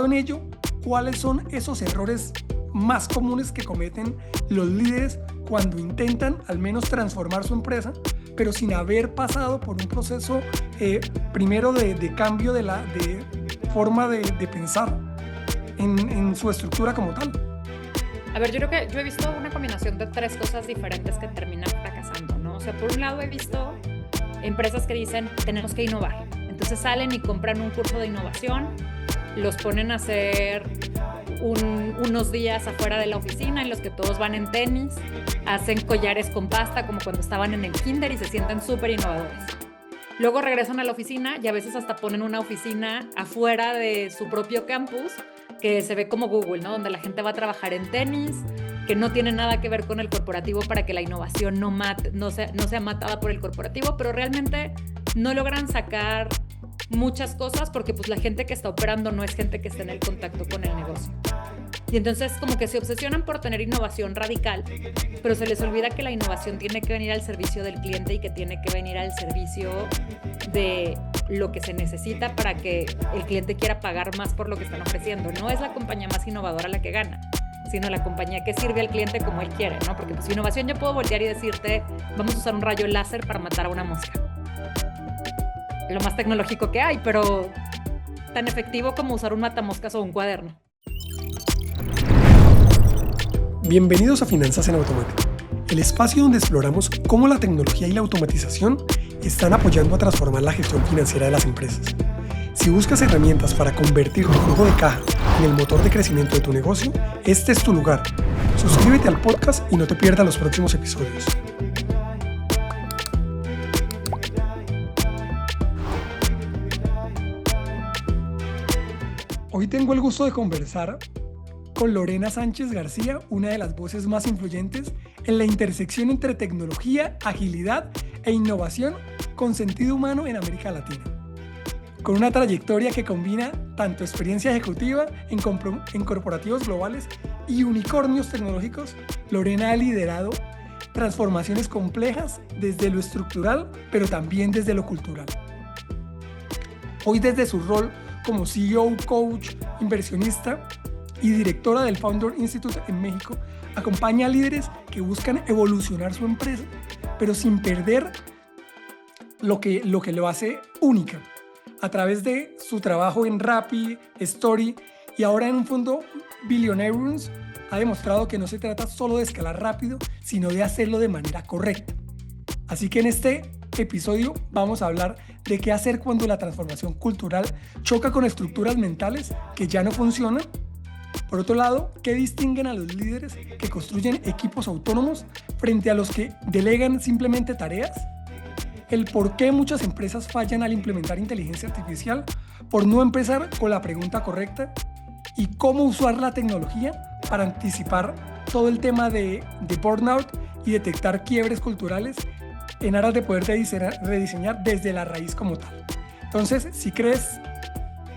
Basado en ello, ¿cuáles son esos errores más comunes que cometen los líderes cuando intentan al menos transformar su empresa, pero sin haber pasado por un proceso primero de cambio de forma de pensar en su estructura como tal? A ver, yo creo que yo he visto una combinación de tres cosas diferentes que terminan fracasando, ¿no? O sea, por un lado he visto empresas que dicen, tenemos que innovar. Entonces salen y compran un curso de innovación, los ponen a hacer unos días afuera de la oficina en los que todos van en tenis, hacen collares con pasta como cuando estaban en el kinder y se sienten súper innovadores. Luego regresan a la oficina y a veces hasta ponen una oficina afuera de su propio campus que se ve como Google, ¿no? Donde la gente va a trabajar en tenis, que no tiene nada que ver con el corporativo para que la innovación no sea matada por el corporativo, pero realmente no logran sacar muchas cosas porque pues la gente que está operando no es gente que está en el contacto con el negocio. Y entonces como que se obsesionan por tener innovación radical, pero se les olvida que la innovación tiene que venir al servicio del cliente y que tiene que venir al servicio de lo que se necesita para que el cliente quiera pagar más por lo que están ofreciendo. No es la compañía más innovadora la que gana, sino la compañía que sirve al cliente como él quiere, ¿no? Porque pues innovación yo puedo voltear y decirte, vamos a usar un rayo láser para matar a una mosca. Lo más tecnológico que hay, pero tan efectivo como usar un matamoscas o un cuaderno. Bienvenidos a Finanzas en Automático, el espacio donde exploramos cómo la tecnología y la automatización están apoyando a transformar la gestión financiera de las empresas. Si buscas herramientas para convertir tu flujo de caja en el motor de crecimiento de tu negocio, este es tu lugar. Suscríbete al podcast y no te pierdas los próximos episodios. Hoy tengo el gusto de conversar con Lorena Sánchez García, una de las voces más influyentes en la intersección entre tecnología, agilidad e innovación con sentido humano en América Latina. Con una trayectoria que combina tanto experiencia ejecutiva en corporativos globales y unicornios tecnológicos, Lorena ha liderado transformaciones complejas desde lo estructural, pero también desde lo cultural. Hoy, desde su rol como CEO, coach, inversionista y directora del Founder Institute en México, acompaña a líderes que buscan evolucionar su empresa, pero sin perder lo que lo hace única, a través de su trabajo en Rappi, Story y ahora en un fondo Billionaires. Ha demostrado que no se trata solo de escalar rápido, sino de hacerlo de manera correcta. Así que en este episodio vamos a hablar de qué hacer cuando la transformación cultural choca con estructuras mentales que ya no funcionan. Por otro lado, ¿qué distinguen a los líderes que construyen equipos autónomos frente a los que delegan simplemente tareas? El por qué muchas empresas fallan al implementar inteligencia artificial por no empezar con la pregunta correcta, y cómo usar la tecnología para anticipar todo el tema de burnout y detectar quiebres culturales en aras de poder rediseñar desde la raíz como tal. Entonces, si crees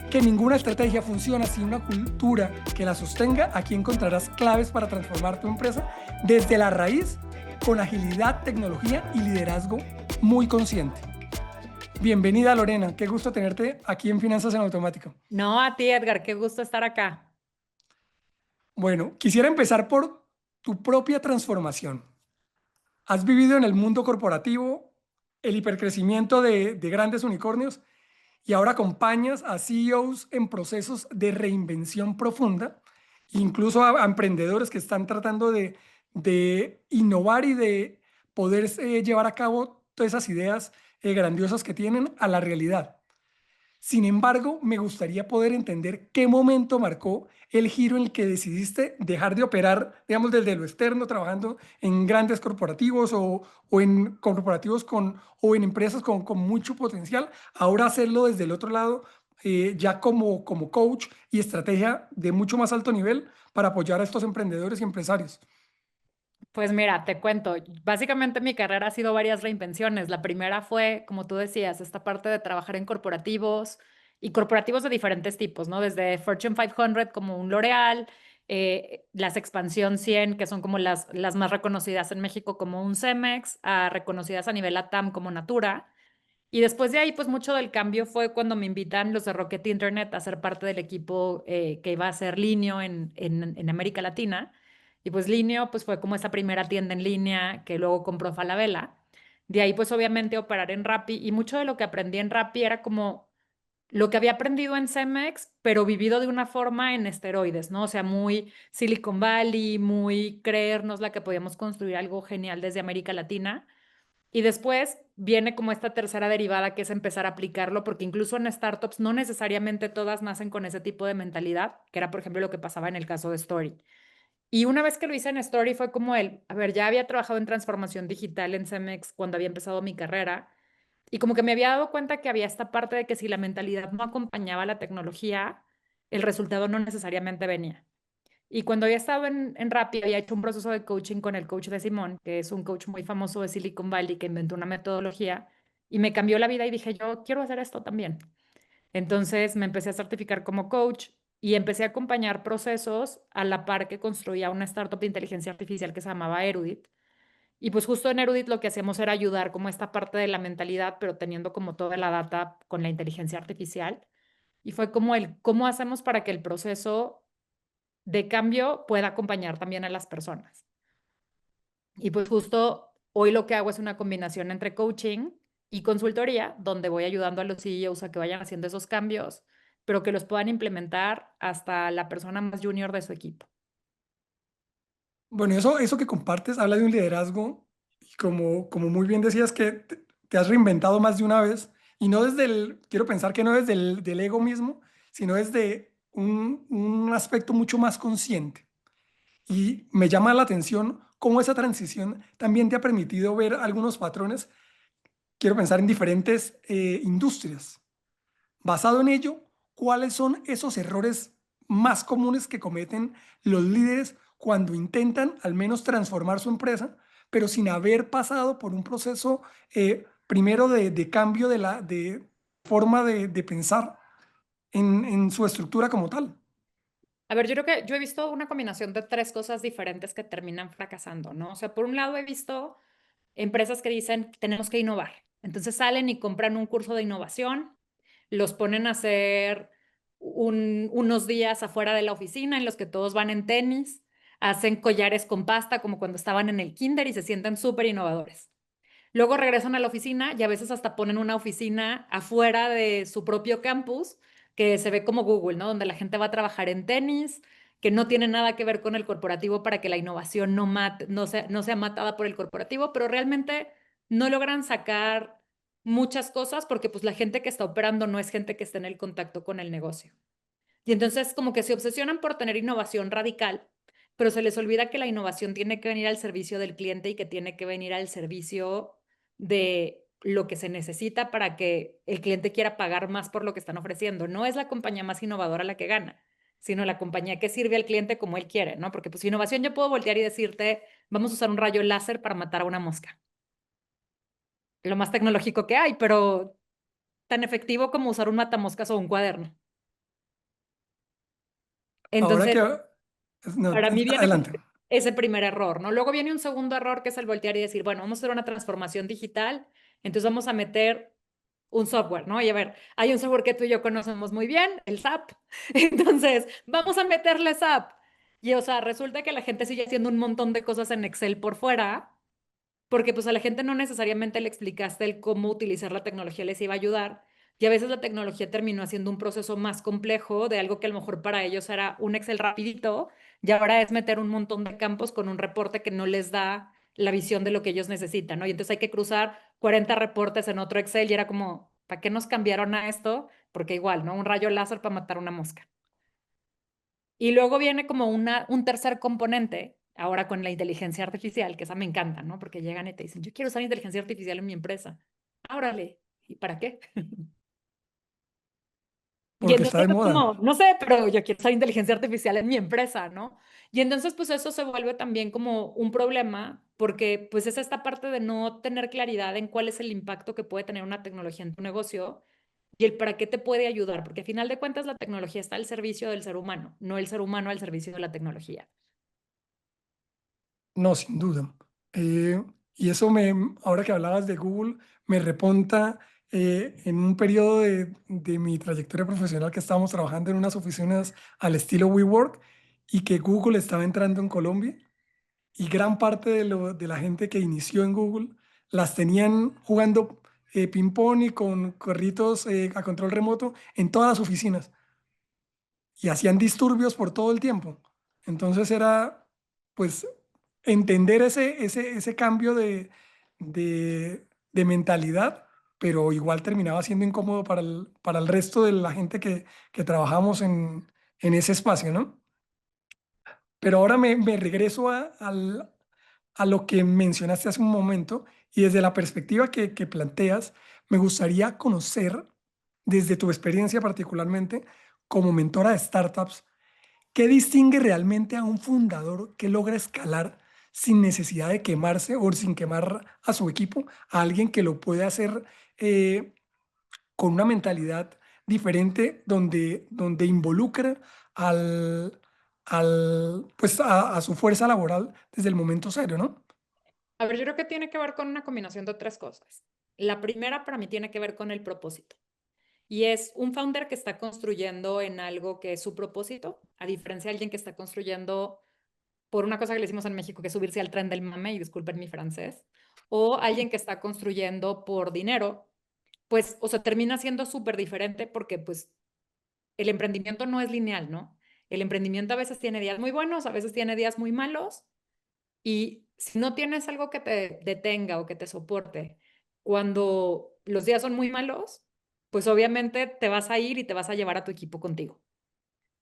que ninguna estrategia funciona sin una cultura que la sostenga, aquí encontrarás claves para transformar tu empresa desde la raíz con agilidad, tecnología y liderazgo muy consciente. Bienvenida, Lorena, qué gusto tenerte aquí en Finanzas en Automático. No, a ti, Edgar, qué gusto estar acá. Bueno, quisiera empezar por tu propia transformación. Has vivido en el mundo corporativo el hipercrecimiento de grandes unicornios y ahora acompañas a CEOs en procesos de reinvención profunda, incluso a emprendedores que están tratando de innovar y de poder llevar a cabo todas esas ideas grandiosas que tienen a la realidad. Sin embargo, me gustaría poder entender qué momento marcó el giro en el que decidiste dejar de operar, digamos, desde lo externo, trabajando en grandes corporativos o en corporativos o en empresas con mucho potencial, ahora hacerlo desde el otro lado, ya como coach y estrategia de mucho más alto nivel para apoyar a estos emprendedores y empresarios. Pues mira, te cuento, básicamente mi carrera ha sido varias reinvenciones. La primera fue, como tú decías, esta parte de trabajar en corporativos y corporativos de diferentes tipos, ¿no? Desde Fortune 500 como un L'Oreal, las Expansión 100, que son como las más reconocidas en México como un Cemex, a reconocidas a nivel LATAM como Natura. Y después de ahí, pues mucho del cambio fue cuando me invitan los de Rocket Internet a ser parte del equipo que iba a ser Linio en América Latina. Y pues Linio pues fue como esa primera tienda en línea que luego compró Falabella. De ahí pues obviamente operar en Rappi y mucho de lo que aprendí en Rappi era como lo que había aprendido en Cemex, pero vivido de una forma en esteroides, ¿no? O sea, muy Silicon Valley, muy creernos la que podíamos construir algo genial desde América Latina. Y después viene como esta tercera derivada que es empezar a aplicarlo, porque incluso en startups no necesariamente todas nacen con ese tipo de mentalidad, que era por ejemplo lo que pasaba en el caso de Story. Y una vez que lo hice en Story fue como el, a ver, ya había trabajado en transformación digital en Cemex cuando había empezado mi carrera y como que me había dado cuenta que había esta parte de que si la mentalidad no acompañaba la tecnología, el resultado no necesariamente venía. Y cuando había estado en Rappi, había hecho un proceso de coaching con el coach de Simón, que es un coach muy famoso de Silicon Valley que inventó una metodología y me cambió la vida y dije, yo quiero hacer esto también. Entonces me empecé a certificar como coach y empecé a acompañar procesos a la par que construía una startup de inteligencia artificial que se llamaba Erudit. Y pues justo en Erudit lo que hacíamos era ayudar como esta parte de la mentalidad, pero teniendo como toda la data con la inteligencia artificial. Y fue como el, ¿cómo hacemos para que el proceso de cambio pueda acompañar también a las personas? Y pues justo hoy lo que hago es una combinación entre coaching y consultoría, donde voy ayudando a los CEOs a que vayan haciendo esos cambios, pero que los puedan implementar hasta la persona más junior de su equipo. Bueno, eso que compartes habla de un liderazgo y como muy bien decías que te has reinventado más de una vez y no desde quiero pensar que no desde del ego mismo, sino desde un aspecto mucho más consciente. Y me llama la atención cómo esa transición también te ha permitido ver algunos patrones, quiero pensar en diferentes industrias. Basado en ello, ¿cuáles son esos errores más comunes que cometen los líderes cuando intentan al menos transformar su empresa, pero sin haber pasado por un proceso primero de cambio de forma de pensar en su estructura como tal? A ver, yo creo que yo he visto una combinación de tres cosas diferentes que terminan fracasando, ¿no? O sea, por un lado he visto empresas que dicen tenemos que innovar. Entonces salen y compran un curso de innovación, los ponen a hacer unos días afuera de la oficina en los que todos van en tenis, hacen collares con pasta como cuando estaban en el kinder y se sienten súper innovadores. Luego regresan a la oficina y a veces hasta ponen una oficina afuera de su propio campus que se ve como Google, ¿no? Donde la gente va a trabajar en tenis, que no tiene nada que ver con el corporativo para que la innovación no sea matada por el corporativo, pero realmente no logran sacar muchas cosas porque pues la gente que está operando no es gente que está en el contacto con el negocio. Y entonces como que se obsesionan por tener innovación radical, pero se les olvida que la innovación tiene que venir al servicio del cliente y que tiene que venir al servicio de lo que se necesita para que el cliente quiera pagar más por lo que están ofreciendo. No es la compañía más innovadora la que gana, sino la compañía que sirve al cliente como él quiere, ¿no? Porque pues innovación yo puedo voltear y decirte, vamos a usar un rayo láser para matar a una mosca. Lo más tecnológico que hay, pero tan efectivo como usar un matamoscas o un cuaderno. Ahora que... Entonces, no, para mí viene como adelante. ese primer error, ¿no? Luego viene un segundo error que es el voltear y decir, bueno, vamos a hacer una transformación digital, entonces vamos a meter un software, ¿no? Y a ver, hay un software que tú y yo conocemos muy bien, el SAP. Entonces, vamos a meterle SAP. Y, o sea, resulta que la gente sigue haciendo un montón de cosas en Excel por fuera, porque pues a la gente no necesariamente le explicaste el cómo utilizar la tecnología les iba a ayudar. Y a veces la tecnología terminó haciendo un proceso más complejo de algo que a lo mejor para ellos era un Excel rapidito y ahora es meter un montón de campos con un reporte que no les da la visión de lo que ellos necesitan, ¿no? Y entonces hay que cruzar 40 reportes en otro Excel y era como, ¿para qué nos cambiaron a esto? Porque igual, ¿no? Un rayo láser para matar una mosca. Y luego viene como un tercer componente, ahora con la inteligencia artificial, que esa me encanta, ¿no? Porque llegan y te dicen, yo quiero usar inteligencia artificial en mi empresa. Órale, ¿y para qué? Y Porque está entonces de es moda. como, no sé, pero yo quiero usar inteligencia artificial en mi empresa, ¿no? Y entonces pues eso se vuelve también como un problema porque pues es esta parte de no tener claridad en cuál es el impacto que puede tener una tecnología en tu negocio y el para qué te puede ayudar, porque a final de cuentas la tecnología está al servicio del ser humano, no el ser humano al servicio de la tecnología. No, sin duda. Y eso ahora que hablabas de Google, me reponta en un periodo de mi trayectoria profesional que estábamos trabajando en unas oficinas al estilo WeWork y que Google estaba entrando en Colombia y gran parte de la gente que inició en Google las tenían jugando ping-pong y con corritos a control remoto en todas las oficinas y hacían disturbios por todo el tiempo. Entonces era, pues, entender ese cambio de mentalidad, pero igual terminaba siendo incómodo para el resto de la gente que trabajamos en ese espacio, ¿no? Pero ahora me regreso a lo que mencionaste hace un momento y desde la perspectiva que planteas, me gustaría conocer desde tu experiencia particularmente como mentora de startups, ¿qué distingue realmente a un fundador que logra escalar sin necesidad de quemarse o sin quemar a su equipo, a alguien que lo puede hacer con una mentalidad diferente donde involucra al, pues a su fuerza laboral desde el momento cero, ¿no? A ver, yo creo que tiene que ver con una combinación de tres cosas. La primera para mí tiene que ver con el propósito. Y es un founder que está construyendo en algo que es su propósito, a diferencia de alguien que está construyendo por una cosa que le decimos en México, que es subirse al tren del mame, y disculpen mi francés, o alguien que está construyendo por dinero, pues, o sea, termina siendo súper diferente porque, pues, el emprendimiento no es lineal, ¿no? El emprendimiento a veces tiene días muy buenos, a veces tiene días muy malos, y si no tienes algo que te detenga o que te soporte cuando los días son muy malos, pues obviamente te vas a ir y te vas a llevar a tu equipo contigo.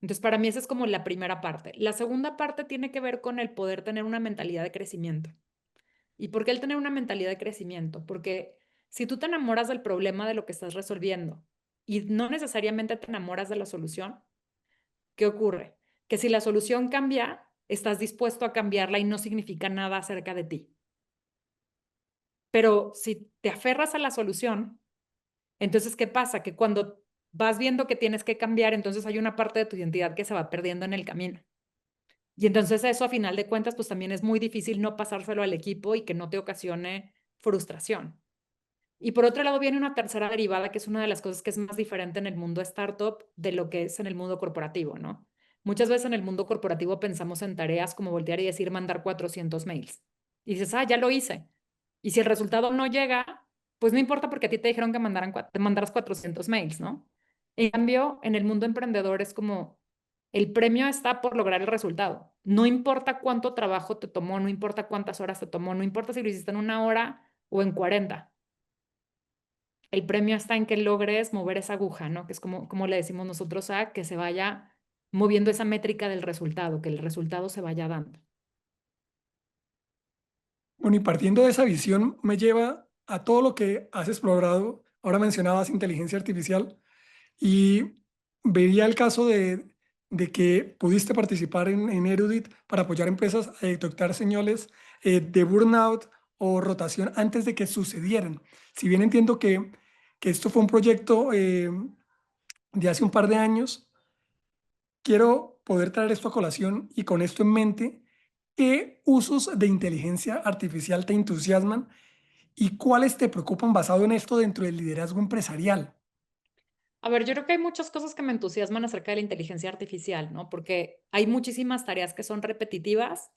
Entonces, para mí esa es como la primera parte. La segunda parte tiene que ver con el poder tener una mentalidad de crecimiento. ¿Y por qué el tener una mentalidad de crecimiento? Porque si tú te enamoras del problema de lo que estás resolviendo y no necesariamente te enamoras de la solución, ¿qué ocurre? Que si la solución cambia, estás dispuesto a cambiarla y no significa nada acerca de ti. Pero si te aferras a la solución, entonces, ¿qué pasa? Que cuando vas viendo que tienes que cambiar, entonces hay una parte de tu identidad que se va perdiendo en el camino. Y entonces eso a final de cuentas, pues también es muy difícil no pasárselo al equipo y que no te ocasione frustración. Y por otro lado viene una tercera derivada, que es una de las cosas que es más diferente en el mundo startup de lo que es en el mundo corporativo, ¿no? Muchas veces en el mundo corporativo pensamos en tareas como voltear y decir mandar 400 mails. Y dices, ah, ya lo hice. Y si el resultado no llega, pues no importa porque a ti te dijeron que te mandaras 400 mails, ¿no? En cambio, en el mundo emprendedor es como el premio está por lograr el resultado. No importa cuánto trabajo te tomó, no importa cuántas horas te tomó, no importa si lo hiciste en 1 hora o en 40. El premio está en que logres mover esa aguja, ¿no? Que es como le decimos nosotros a que se vaya moviendo esa métrica del resultado, que el resultado se vaya dando. Bueno, y partiendo de esa visión me lleva a todo lo que has explorado. Ahora mencionabas inteligencia artificial y vería el caso de que pudiste participar en Erudit para apoyar empresas a detectar señales de burnout o rotación antes de que sucedieran. Si bien entiendo que esto fue un proyecto de hace un par de años, quiero poder traer esto a colación y con esto en mente, ¿qué usos de inteligencia artificial te entusiasman y cuáles te preocupan basado en esto dentro del liderazgo empresarial? A ver, yo creo que hay muchas cosas que me entusiasman acerca de la inteligencia artificial, ¿no? Porque hay muchísimas tareas que son repetitivas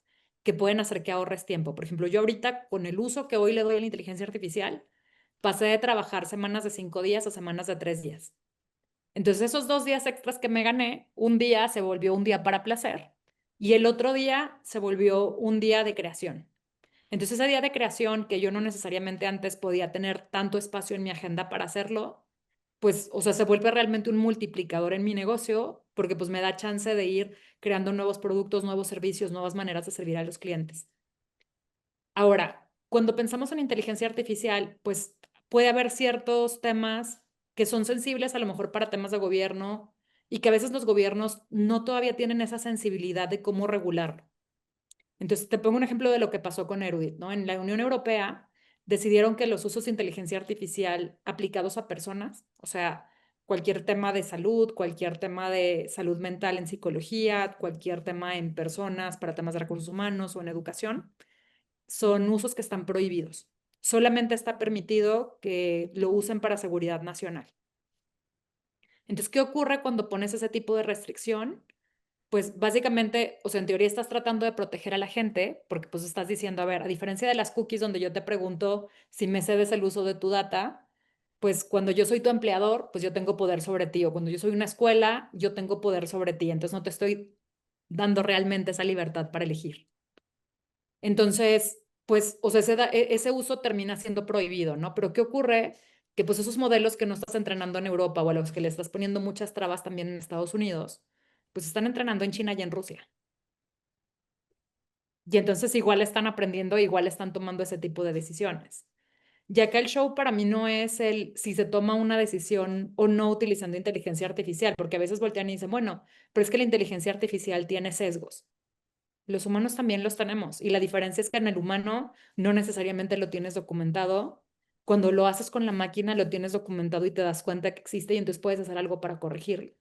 que pueden hacer que ahorres tiempo. Por ejemplo, yo ahorita con el uso que hoy le doy a la inteligencia artificial, pasé de trabajar semanas de 5 días a semanas de 3 días. Entonces, esos 2 días extras que me gané, un día se volvió un día para placer y el otro día se volvió un día de creación. Entonces, ese día de creación que yo no necesariamente antes podía tener tanto espacio en mi agenda para hacerlo, pues, o sea, se vuelve realmente un multiplicador en mi negocio porque pues me da chance de ir creando nuevos productos, nuevos servicios, nuevas maneras de servir a los clientes. Ahora, cuando pensamos en inteligencia artificial, pues puede haber ciertos temas que son sensibles a lo mejor para temas de gobierno y que a veces los gobiernos no todavía tienen esa sensibilidad de cómo regularlo. Entonces, te pongo un ejemplo de lo que pasó con Erudit, ¿no? En la Unión Europea decidieron que los usos de inteligencia artificial aplicados a personas, o sea, cualquier tema de salud, cualquier tema de salud mental en psicología, cualquier tema en personas para temas de recursos humanos o en educación, son usos que están prohibidos. solamente está permitido que lo usen para seguridad nacional. Entonces, ¿qué ocurre cuando pones ese tipo de restricción? Pues básicamente, o sea, en teoría estás tratando de proteger a la gente, porque pues estás diciendo, a ver, a diferencia de las cookies donde yo te pregunto si me cedes el uso de tu data, pues cuando yo soy tu empleador, pues yo tengo poder sobre ti, o cuando yo soy una escuela, yo tengo poder sobre ti, entonces no te estoy dando realmente esa libertad para elegir. Entonces, pues, o sea, ese uso termina siendo prohibido, ¿no? Pero ¿qué ocurre? Que pues esos modelos que no estás entrenando en Europa o a los que le estás poniendo muchas trabas también en Estados Unidos, pues están entrenando en China y en Rusia. Y entonces igual están aprendiendo, igual están tomando ese tipo de decisiones. Ya que el show para mí no es el si se toma una decisión o no utilizando inteligencia artificial, porque a veces voltean y dicen, bueno, pero es que la inteligencia artificial tiene sesgos. Los humanos también los tenemos y la diferencia es que en el humano no necesariamente lo tienes documentado. Cuando lo haces con la máquina lo tienes documentado y te das cuenta que existe y entonces puedes hacer algo para corregirlo.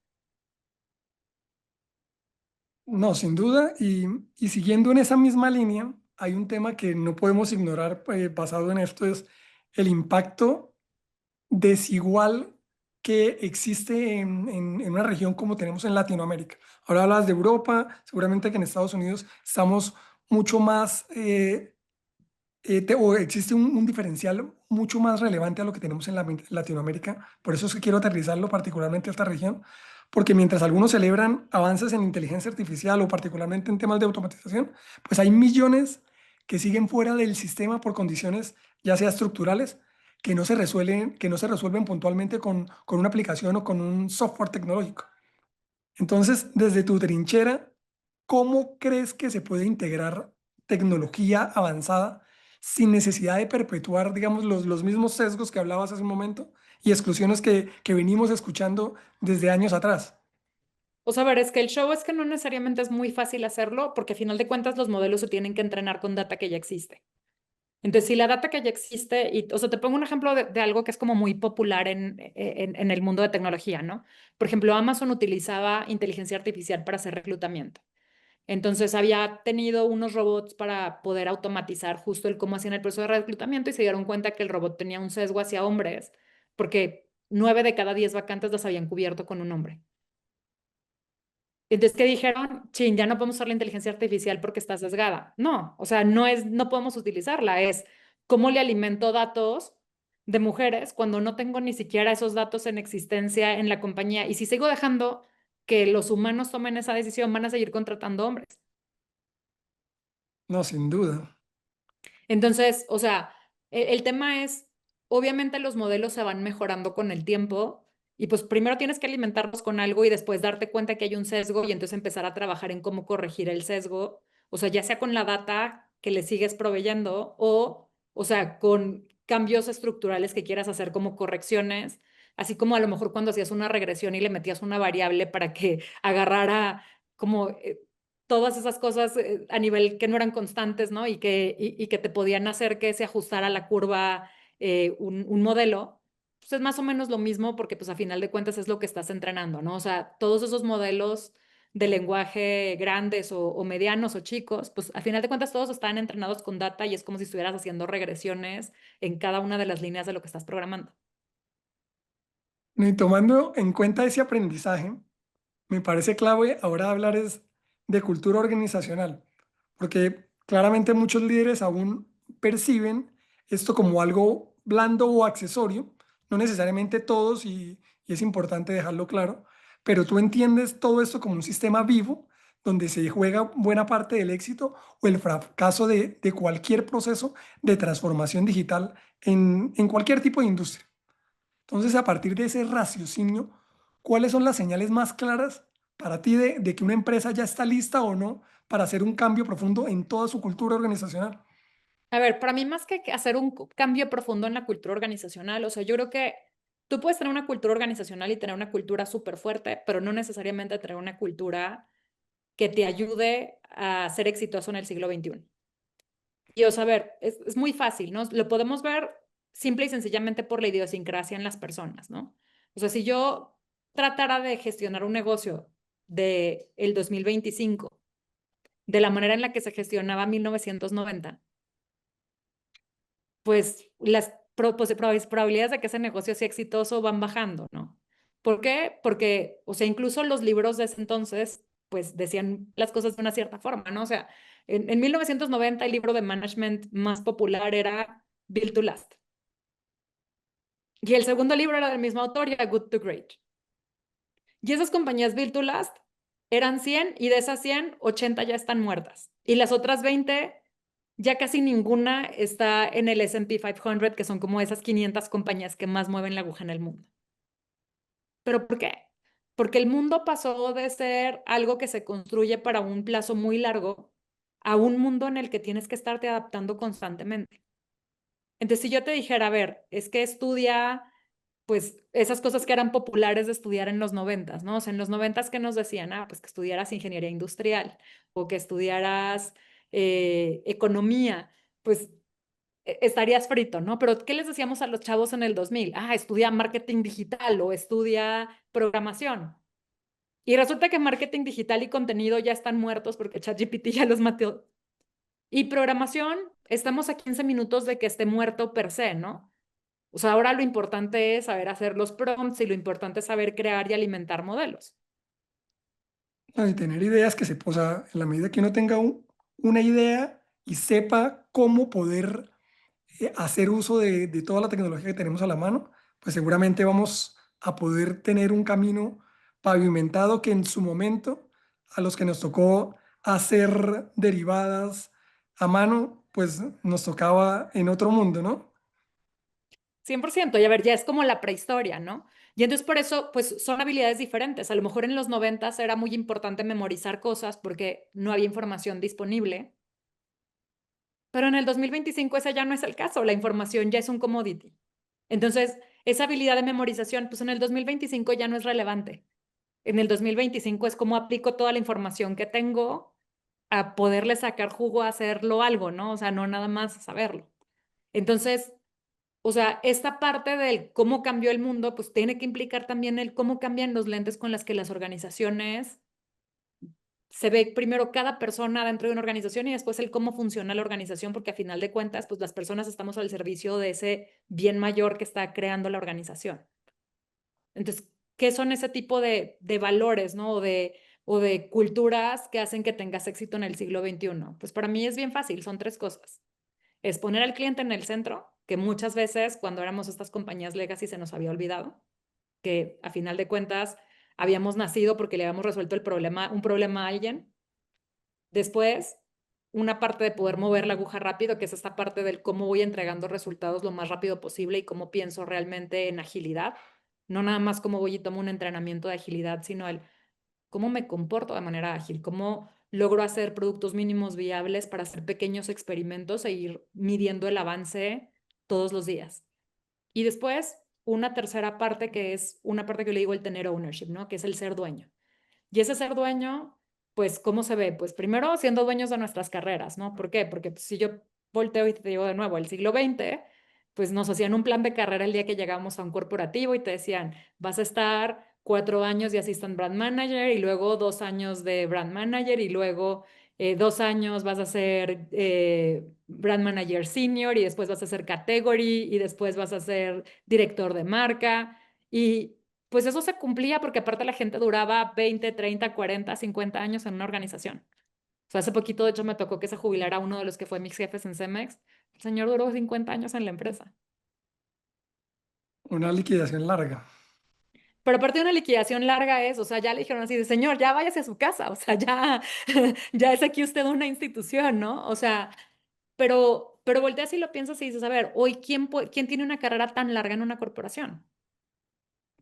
No, sin duda. Y siguiendo en esa misma línea, hay un tema que no podemos ignorar basado en esto, es el impacto desigual que existe en una región como tenemos en Latinoamérica. Ahora hablas de Europa, seguramente que en Estados Unidos estamos mucho más, o existe un diferencial mucho más relevante a lo que tenemos en Latinoamérica. Por eso es que quiero aterrizarlo particularmente a esta región, porque mientras algunos celebran avances en inteligencia artificial o particularmente en temas de automatización, pues hay millones que siguen fuera del sistema por condiciones ya sea estructurales que no se resuelven puntualmente con una aplicación o con un software tecnológico. Entonces, desde tu trinchera, ¿cómo crees que se puede integrar tecnología avanzada sin necesidad de perpetuar, digamos, los mismos sesgos que hablabas hace un momento y exclusiones que venimos escuchando desde años atrás? O sea, a ver, es que el show es que no necesariamente es muy fácil hacerlo porque a final de cuentas los modelos se tienen que entrenar con data que ya existe. Entonces, si la data que ya existe, y, o sea, te pongo un ejemplo de algo que es como muy popular en el mundo de tecnología, ¿no? Por ejemplo, Amazon utilizaba inteligencia artificial para hacer reclutamiento. Entonces, había tenido unos robots para poder automatizar justo el cómo hacían el proceso de reclutamiento y se dieron cuenta que el robot tenía un sesgo hacia hombres, porque 9 de cada 10 vacantes las habían cubierto con un hombre. Entonces, ¿qué dijeron? Chin, ya no podemos usar la inteligencia artificial porque está sesgada. No, o sea, no podemos utilizarla. Es cómo le alimento datos de mujeres cuando no tengo ni siquiera esos datos en existencia en la compañía. Y si sigo dejando que los humanos tomen esa decisión, van a seguir contratando hombres. No, sin duda. Entonces, o sea, el tema es, obviamente los modelos se van mejorando con el tiempo y pues primero tienes que alimentarlos con algo y después darte cuenta que hay un sesgo y entonces empezar a trabajar en cómo corregir el sesgo, o sea, ya sea con la data que le sigues proveyendo o sea, con cambios estructurales que quieras hacer como correcciones, así como a lo mejor cuando hacías una regresión y le metías una variable para que agarrara como todas esas cosas a nivel que no eran constantes, ¿no? Y que te podían hacer que se ajustara a la curva un modelo, pues es más o menos lo mismo porque pues a final de cuentas es lo que estás entrenando, ¿no? O sea, todos esos modelos de lenguaje grandes o medianos o chicos, pues a final de cuentas todos están entrenados con data y es como si estuvieras haciendo regresiones en cada una de las líneas de lo que estás programando. No, y tomando en cuenta ese aprendizaje, me parece clave ahora hablar es de cultura organizacional, porque claramente muchos líderes aún perciben esto como algo blando o accesorio, no necesariamente todos, y es importante dejarlo claro, pero tú entiendes todo esto como un sistema vivo donde se juega buena parte del éxito o el fracaso de cualquier proceso de transformación digital en cualquier tipo de industria. Entonces, a partir de ese raciocinio, ¿cuáles son las señales más claras para ti de que una empresa ya está lista o no para hacer un cambio profundo en toda su cultura organizacional? A ver, para mí más que hacer un cambio profundo en la cultura organizacional, o sea, yo creo que tú puedes tener una cultura organizacional y tener una cultura súper fuerte, pero no necesariamente tener una cultura que te ayude a ser exitoso en el siglo XXI. Y o sea, a ver, es muy fácil, ¿no? Lo podemos ver simple y sencillamente por la idiosincrasia en las personas, ¿no? O sea, si yo tratara de gestionar un negocio de el 2025 de la manera en la que se gestionaba 1990, pues las probabilidades de que ese negocio sea exitoso van bajando, ¿no? ¿Por qué? Porque, o sea, incluso los libros de ese entonces, pues decían las cosas de una cierta forma, ¿no? O sea, en 1990 el libro de management más popular era Build to Last. Y el segundo libro era del mismo autor y era Good to Great. Y esas compañías Build to Last eran 100 y de esas 100, 80 ya están muertas. Y las otras 20, ya casi ninguna está en el S&P 500, que son como esas 500 compañías que más mueven la aguja en el mundo. ¿Pero por qué? Porque el mundo pasó de ser algo que se construye para un plazo muy largo a un mundo en el que tienes que estarte adaptando constantemente. Entonces, si yo te dijera, a ver, es que estudia pues esas cosas que eran populares de estudiar en los noventas, ¿no? O sea, en los noventas que nos decían, pues que estudiaras ingeniería industrial o que estudiaras economía, pues estarías frito, ¿no? Pero ¿qué les decíamos a los chavos en el 2000? Estudia marketing digital o estudia programación. Y resulta que marketing digital y contenido ya están muertos porque ChatGPT ya los mató. Y programación, estamos a 15 minutos de que esté muerto per se, ¿no? O sea, ahora lo importante es saber hacer los prompts y lo importante es saber crear y alimentar modelos. ¿No? Y tener ideas que se posa en la medida que uno tenga una idea y sepa cómo poder hacer uso de toda la tecnología que tenemos a la mano, pues seguramente vamos a poder tener un camino pavimentado que en su momento, a los que nos tocó hacer derivadas a mano, pues nos tocaba en otro mundo, ¿no? 100%. Y a ver, ya es como la prehistoria, ¿no? Y entonces por eso, pues son habilidades diferentes. A lo mejor en los noventas era muy importante memorizar cosas porque no había información disponible. Pero en el 2025 ese ya no es el caso. La información ya es un commodity. Entonces, esa habilidad de memorización, pues en el 2025 ya no es relevante. En el 2025 es cómo aplico toda la información que tengo a poderle sacar jugo a hacerlo algo, ¿no? O sea, no nada más saberlo. Entonces, o sea, esta parte del cómo cambió el mundo, pues tiene que implicar también el cómo cambian los lentes con las que las organizaciones se ve primero cada persona dentro de una organización y después el cómo funciona la organización, porque a final de cuentas, pues las personas estamos al servicio de ese bien mayor que está creando la organización. Entonces, ¿qué son ese tipo de valores, ¿no? O de culturas que hacen que tengas éxito en el siglo XXI? Pues para mí es bien fácil, son tres cosas. Es poner al cliente en el centro, que muchas veces cuando éramos estas compañías legacy se nos había olvidado, que a final de cuentas habíamos nacido porque le habíamos resuelto un problema a alguien. Después, una parte de poder mover la aguja rápido, que es esta parte del cómo voy entregando resultados lo más rápido posible y cómo pienso realmente en agilidad. No nada más cómo voy y tomo un entrenamiento de agilidad, sino el cómo me comporto de manera ágil, cómo logro hacer productos mínimos viables para hacer pequeños experimentos e ir midiendo el avance todos los días. Y después, una tercera parte que es una parte que le digo el tener ownership, ¿no? Que es el ser dueño. Y ese ser dueño, pues, ¿cómo se ve? Pues primero siendo dueños de nuestras carreras, ¿no? ¿Por qué? Porque pues, si yo volteo y te digo de nuevo, el siglo XX, pues nos hacían un plan de carrera el día que llegábamos a un corporativo y te decían, vas a estar 4 años de assistant brand manager y luego 2 años de brand manager y luego 2 años vas a ser brand manager senior y después vas a ser category y después vas a ser director de marca. Y pues eso se cumplía porque aparte la gente duraba 20, 30, 40, 50 años en una organización. O sea, hace poquito, de hecho, me tocó que se jubilara uno de los que fue mis jefes en Cemex. El señor duró 50 años en la empresa. Una liquidación larga. Pero aparte de una liquidación larga es, o sea, ya le dijeron así de, señor, ya váyase a su casa, o sea, ya, ya es aquí usted una institución, ¿no? O sea, pero volteas y lo piensas y dices, a ver, hoy, ¿quién tiene una carrera tan larga en una corporación?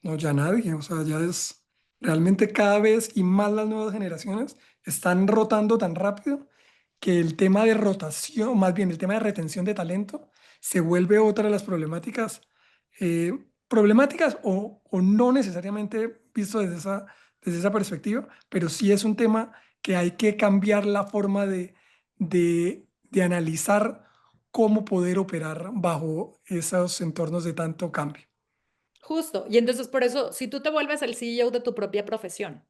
No, ya nadie, o sea, ya es realmente cada vez y más las nuevas generaciones están rotando tan rápido que el tema de rotación, más bien el tema de retención de talento, se vuelve otra de las problemáticas o no necesariamente visto desde esa perspectiva, pero sí es un tema que hay que cambiar la forma de analizar cómo poder operar bajo esos entornos de tanto cambio. Justo. Y entonces por eso, si tú te vuelves el CEO de tu propia profesión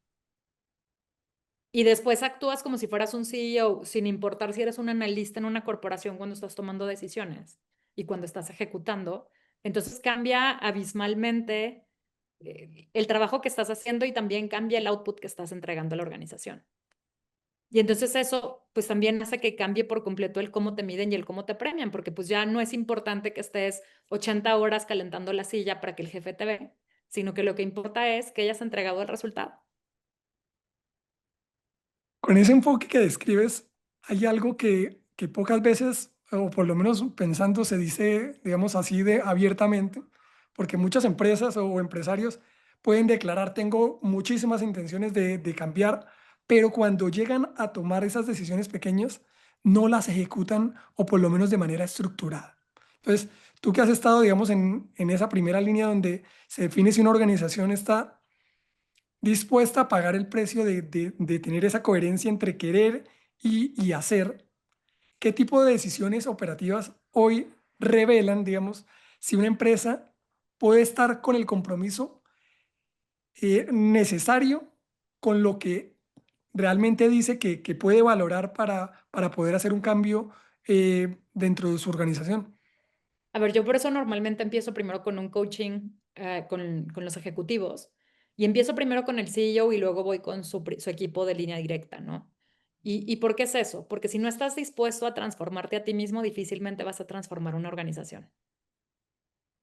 y después actúas como si fueras un CEO, sin importar si eres un analista en una corporación cuando estás tomando decisiones, y cuando estás ejecutando. Entonces cambia abismalmente el trabajo que estás haciendo y también cambia el output que estás entregando a la organización. Y entonces eso pues también hace que cambie por completo el cómo te miden y el cómo te premian, porque pues ya no es importante que estés 80 horas calentando la silla para que el jefe te vea, sino que lo que importa es que hayas entregado el resultado. Con ese enfoque que describes, hay algo que pocas veces, o por lo menos pensando, se dice, digamos así, de abiertamente, porque muchas empresas o empresarios pueden declarar, tengo muchísimas intenciones de cambiar, pero cuando llegan a tomar esas decisiones pequeñas, no las ejecutan o por lo menos de manera estructurada. Entonces, tú que has estado, digamos, en esa primera línea donde se define si una organización está dispuesta a pagar el precio de tener esa coherencia entre querer y hacer, ¿qué tipo de decisiones operativas hoy revelan, digamos, si una empresa puede estar con el compromiso necesario con lo que realmente dice que puede valorar para poder hacer un cambio dentro de su organización? A ver, yo por eso normalmente empiezo primero con un coaching con los ejecutivos y empiezo primero con el CEO y luego voy con su equipo de línea directa, ¿no? ¿Y por qué es eso? Porque si no estás dispuesto a transformarte a ti mismo, difícilmente vas a transformar una organización.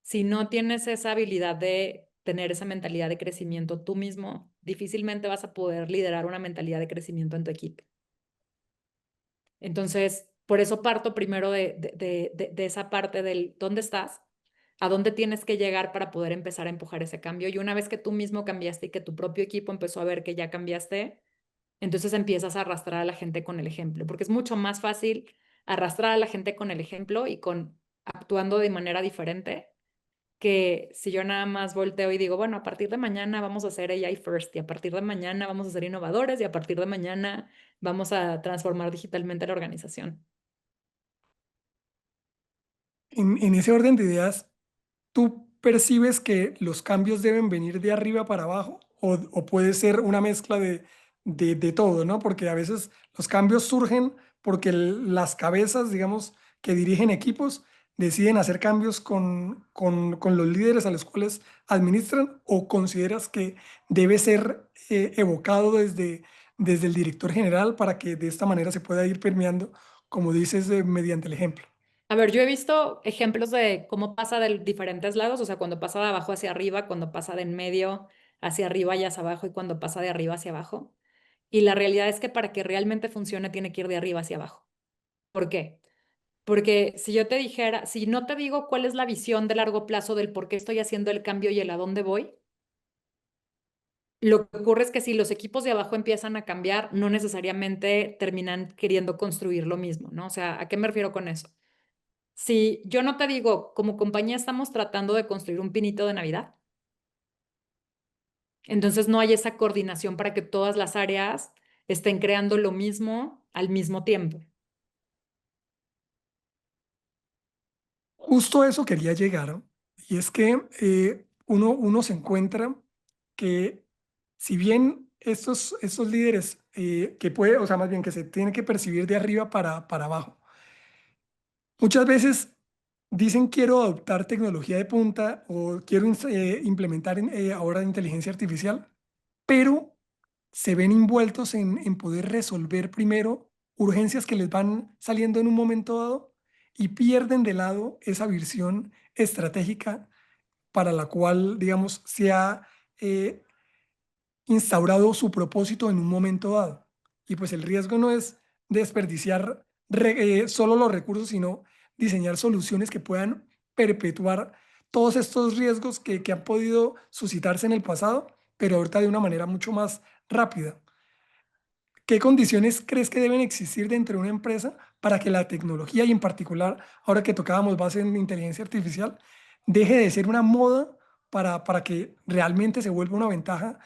Si no tienes esa habilidad de tener esa mentalidad de crecimiento tú mismo, difícilmente vas a poder liderar una mentalidad de crecimiento en tu equipo. Entonces, por eso parto primero de esa parte del dónde estás, a dónde tienes que llegar para poder empezar a empujar ese cambio. Y una vez que tú mismo cambiaste y que tu propio equipo empezó a ver que ya cambiaste, entonces empiezas a arrastrar a la gente con el ejemplo, porque es mucho más fácil arrastrar a la gente con el ejemplo y con actuando de manera diferente que si yo nada más volteo y digo, bueno, a partir de mañana vamos a hacer AI first y a partir de mañana vamos a ser innovadores y a partir de mañana vamos a transformar digitalmente la organización. En ese orden de ideas, ¿tú percibes que los cambios deben venir de arriba para abajo o puede ser una mezcla de todo, ¿no? Porque a veces los cambios surgen porque las cabezas, digamos, que dirigen equipos deciden hacer cambios con los líderes a los cuales administran o consideras que debe ser evocado desde el director general para que de esta manera se pueda ir permeando, como dices, mediante el ejemplo. A ver, yo he visto ejemplos de cómo pasa de diferentes lados, o sea, cuando pasa de abajo hacia arriba, cuando pasa de en medio hacia arriba y hacia abajo y cuando pasa de arriba hacia abajo. Y la realidad es que para que realmente funcione tiene que ir de arriba hacia abajo. ¿Por qué? Porque si yo te dijera, si no te digo cuál es la visión de largo plazo del por qué estoy haciendo el cambio y el a dónde voy, lo que ocurre es que si los equipos de abajo empiezan a cambiar, no necesariamente terminan queriendo construir lo mismo, ¿no? O sea, ¿a qué me refiero con eso? Si yo no te digo, como compañía estamos tratando de construir un pinito de Navidad, entonces no hay esa coordinación para que todas las áreas estén creando lo mismo al mismo tiempo. Justo a eso quería llegar, y es que uno se encuentra que si bien estos líderes que puede, o sea, más bien que se tienen que percibir de arriba para abajo, muchas veces dicen quiero adoptar tecnología de punta o quiero implementar ahora inteligencia artificial, pero se ven envueltos en poder resolver primero urgencias que les van saliendo en un momento dado y pierden de lado esa visión estratégica para la cual, digamos, se ha eh, instaurado su propósito en un momento dado. Y pues el riesgo no es desperdiciar solo los recursos, sino diseñar soluciones que puedan perpetuar todos estos riesgos que han podido suscitarse en el pasado, pero ahorita de una manera mucho más rápida. ¿Qué condiciones crees que deben existir dentro de una empresa para que la tecnología y en particular, ahora que tocábamos base en inteligencia artificial, deje de ser una moda para que realmente se vuelva una ventaja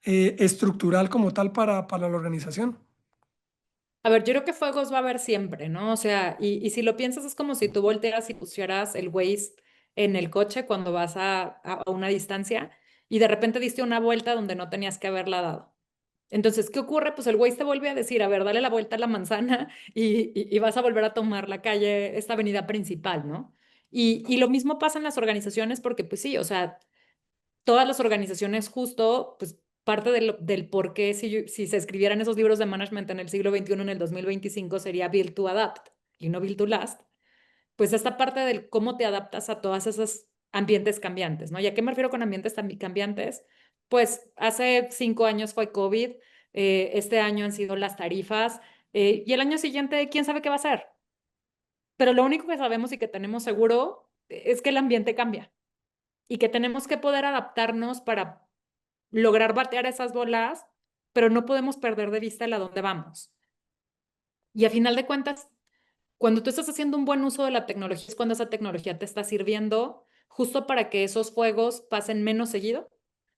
estructural como tal para la organización? A ver, yo creo que fuegos va a haber siempre, ¿no? O sea, y si lo piensas es como si tú voltearas y pusieras el Waze en el coche cuando vas a una distancia y de repente diste una vuelta donde no tenías que haberla dado. Entonces, ¿qué ocurre? Pues el Waze te vuelve a decir, a ver, dale la vuelta a la manzana y vas a volver a tomar la calle, esta avenida principal, ¿no? Y lo mismo pasa en las organizaciones porque, pues sí, o sea, todas las organizaciones justo, pues parte del por qué si se escribieran esos libros de management en el siglo XXI, en el 2025, sería Build to Adapt y no Build to Last, pues esta parte del cómo te adaptas a todas esas ambientes cambiantes, ¿no? ¿Y a qué me refiero con ambientes cambiantes? Pues hace 5 años fue COVID, este año han sido las tarifas, y el año siguiente, ¿quién sabe qué va a ser? Pero lo único que sabemos y que tenemos seguro es que el ambiente cambia y que tenemos que poder adaptarnos para lograr batear esas bolas, pero no podemos perder de vista el a dónde vamos. Y a final de cuentas, cuando tú estás haciendo un buen uso de la tecnología, es cuando esa tecnología te está sirviendo justo para que esos fuegos pasen menos seguido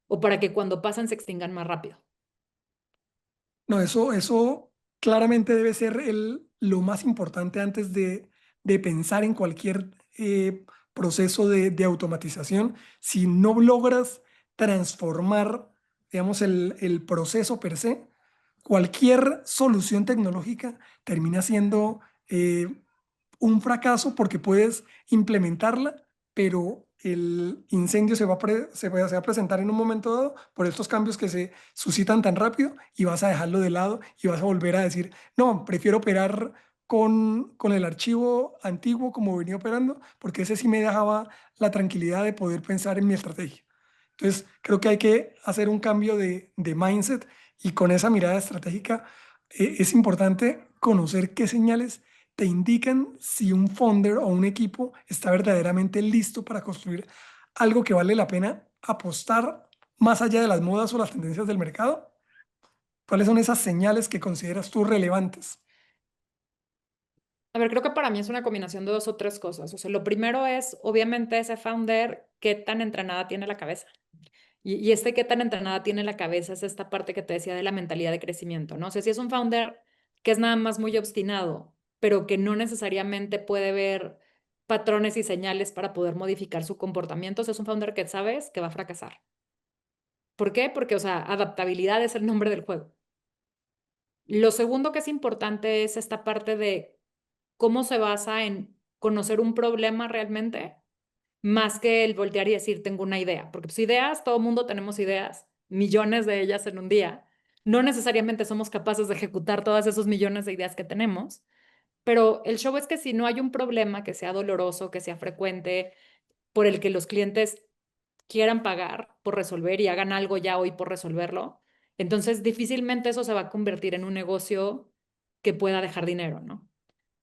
o para que cuando pasen se extingan más rápido. No, eso claramente debe ser lo más importante antes de pensar en cualquier proceso de automatización. Si no logras transformar, digamos, el proceso per se, cualquier solución tecnológica termina siendo un fracaso porque puedes implementarla, pero el incendio se va a presentar en un momento dado por estos cambios que se suscitan tan rápido y vas a dejarlo de lado y vas a volver a decir, no, prefiero operar con el archivo antiguo como venía operando, porque ese sí me dejaba la tranquilidad de poder pensar en mi estrategia. Entonces, creo que hay que hacer un cambio de mindset y con esa mirada estratégica es importante conocer qué señales te indican si un founder o un equipo está verdaderamente listo para construir algo que vale la pena apostar más allá de las modas o las tendencias del mercado. ¿Cuáles son esas señales que consideras tú relevantes? A ver, creo que para mí es una combinación de dos o tres cosas. O sea, lo primero es, obviamente, ese founder, qué tan entrenada tiene la cabeza. Y este qué tan entrenada tiene la cabeza es esta parte que te decía de la mentalidad de crecimiento, ¿no? O sea, si es un founder que es nada más muy obstinado, pero que no necesariamente puede ver patrones y señales para poder modificar su comportamiento, o sea, es un founder que sabes que va a fracasar. ¿Por qué? Porque, o sea, adaptabilidad es el nombre del juego. Lo segundo que es importante es esta parte de cómo se basa en conocer un problema realmente más que el voltear y decir, tengo una idea, porque pues ideas, todo mundo tenemos ideas, millones de ellas en un día. No necesariamente somos capaces de ejecutar todas esos millones de ideas que tenemos, pero el show es que si no hay un problema que sea doloroso, que sea frecuente, por el que los clientes quieran pagar por resolver y hagan algo ya hoy por resolverlo, entonces difícilmente eso se va a convertir en un negocio que pueda dejar dinero, ¿no?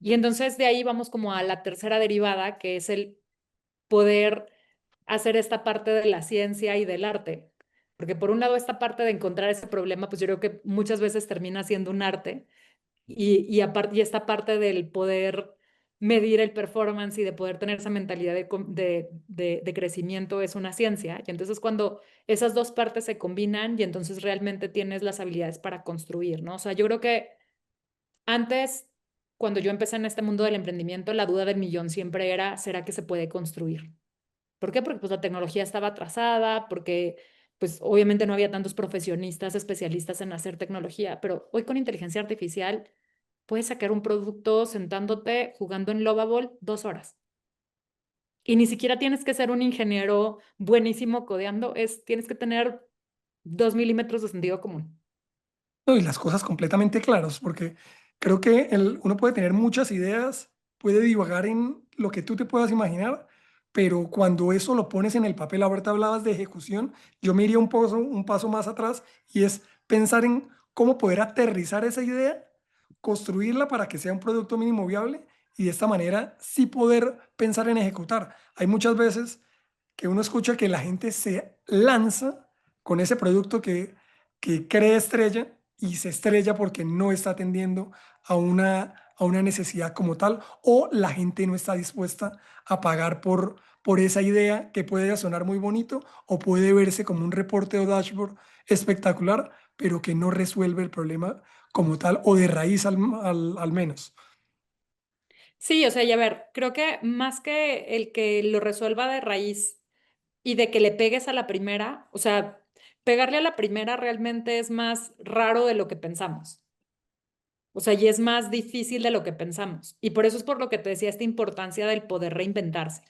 Y entonces de ahí vamos como a la tercera derivada, que es el poder hacer esta parte de la ciencia y del arte. Porque por un lado esta parte de encontrar ese problema, pues yo creo que muchas veces termina siendo un arte y esta parte del poder medir el performance y de poder tener esa mentalidad de crecimiento es una ciencia. Y entonces cuando esas dos partes se combinan y entonces realmente tienes las habilidades para construir, ¿no? O sea, yo creo que antes, cuando yo empecé en este mundo del emprendimiento, la duda del millón siempre era, ¿será que se puede construir? ¿Por qué? Porque pues la tecnología estaba atrasada, porque pues obviamente no había tantos profesionistas especialistas en hacer tecnología, pero hoy con inteligencia artificial puedes sacar un producto sentándote jugando en Lovable 2 horas. Y ni siquiera tienes que ser un ingeniero buenísimo codeando, tienes que tener 2 milímetros de sentido común. No, y las cosas completamente claras, porque creo que uno puede tener muchas ideas, puede divagar en lo que tú te puedas imaginar, pero cuando eso lo pones en el papel, ahorita hablabas de ejecución, yo me iría un paso más atrás y es pensar en cómo poder aterrizar esa idea, construirla para que sea un producto mínimo viable y de esta manera sí poder pensar en ejecutar. Hay muchas veces que uno escucha que la gente se lanza con ese producto que cree estrella y se estrella porque no está atendiendo a una necesidad como tal o la gente no está dispuesta a pagar por esa idea que puede sonar muy bonito o puede verse como un reporte o dashboard espectacular, pero que no resuelve el problema como tal o de raíz al menos. Sí, o sea, y a ver, creo que más que el que lo resuelva de raíz y de que le pegues a la primera, o sea, pegarle a la primera realmente es más raro de lo que pensamos. O sea, y es más difícil de lo que pensamos. Y por eso es por lo que te decía esta importancia del poder reinventarse.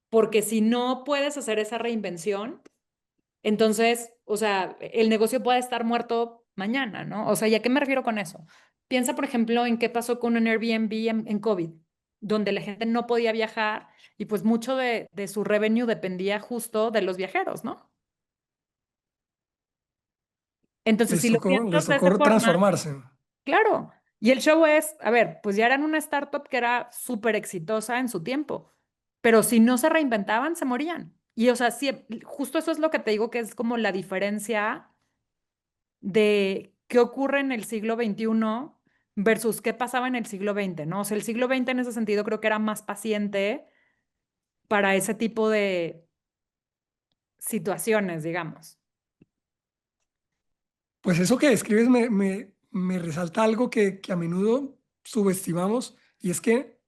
porque si no puedes hacer esa reinvención, entonces, o sea, el negocio puede estar muerto mañana, ¿no? O sea, ¿y a qué me refiero con eso? Piensa, por ejemplo, en qué pasó con un Airbnb en COVID, donde la gente no podía viajar y pues mucho de su revenue dependía justo de los viajeros, ¿no? Entonces, si lo Les piensas de esa tocó forma, transformarse. claro. Y el show es, a ver, pues ya eran una startup que era súper exitosa en su tiempo, pero si no se reinventaban, se morían. Y o sea, sí, justo eso es lo que te digo que es como la diferencia de qué ocurre en el siglo XXI versus qué pasaba en el siglo XX, ¿no? O sea, el siglo XX en ese sentido creo que era más paciente para ese tipo de situaciones, digamos. Pues eso que describes me resalta algo que a menudo subestimamos y es que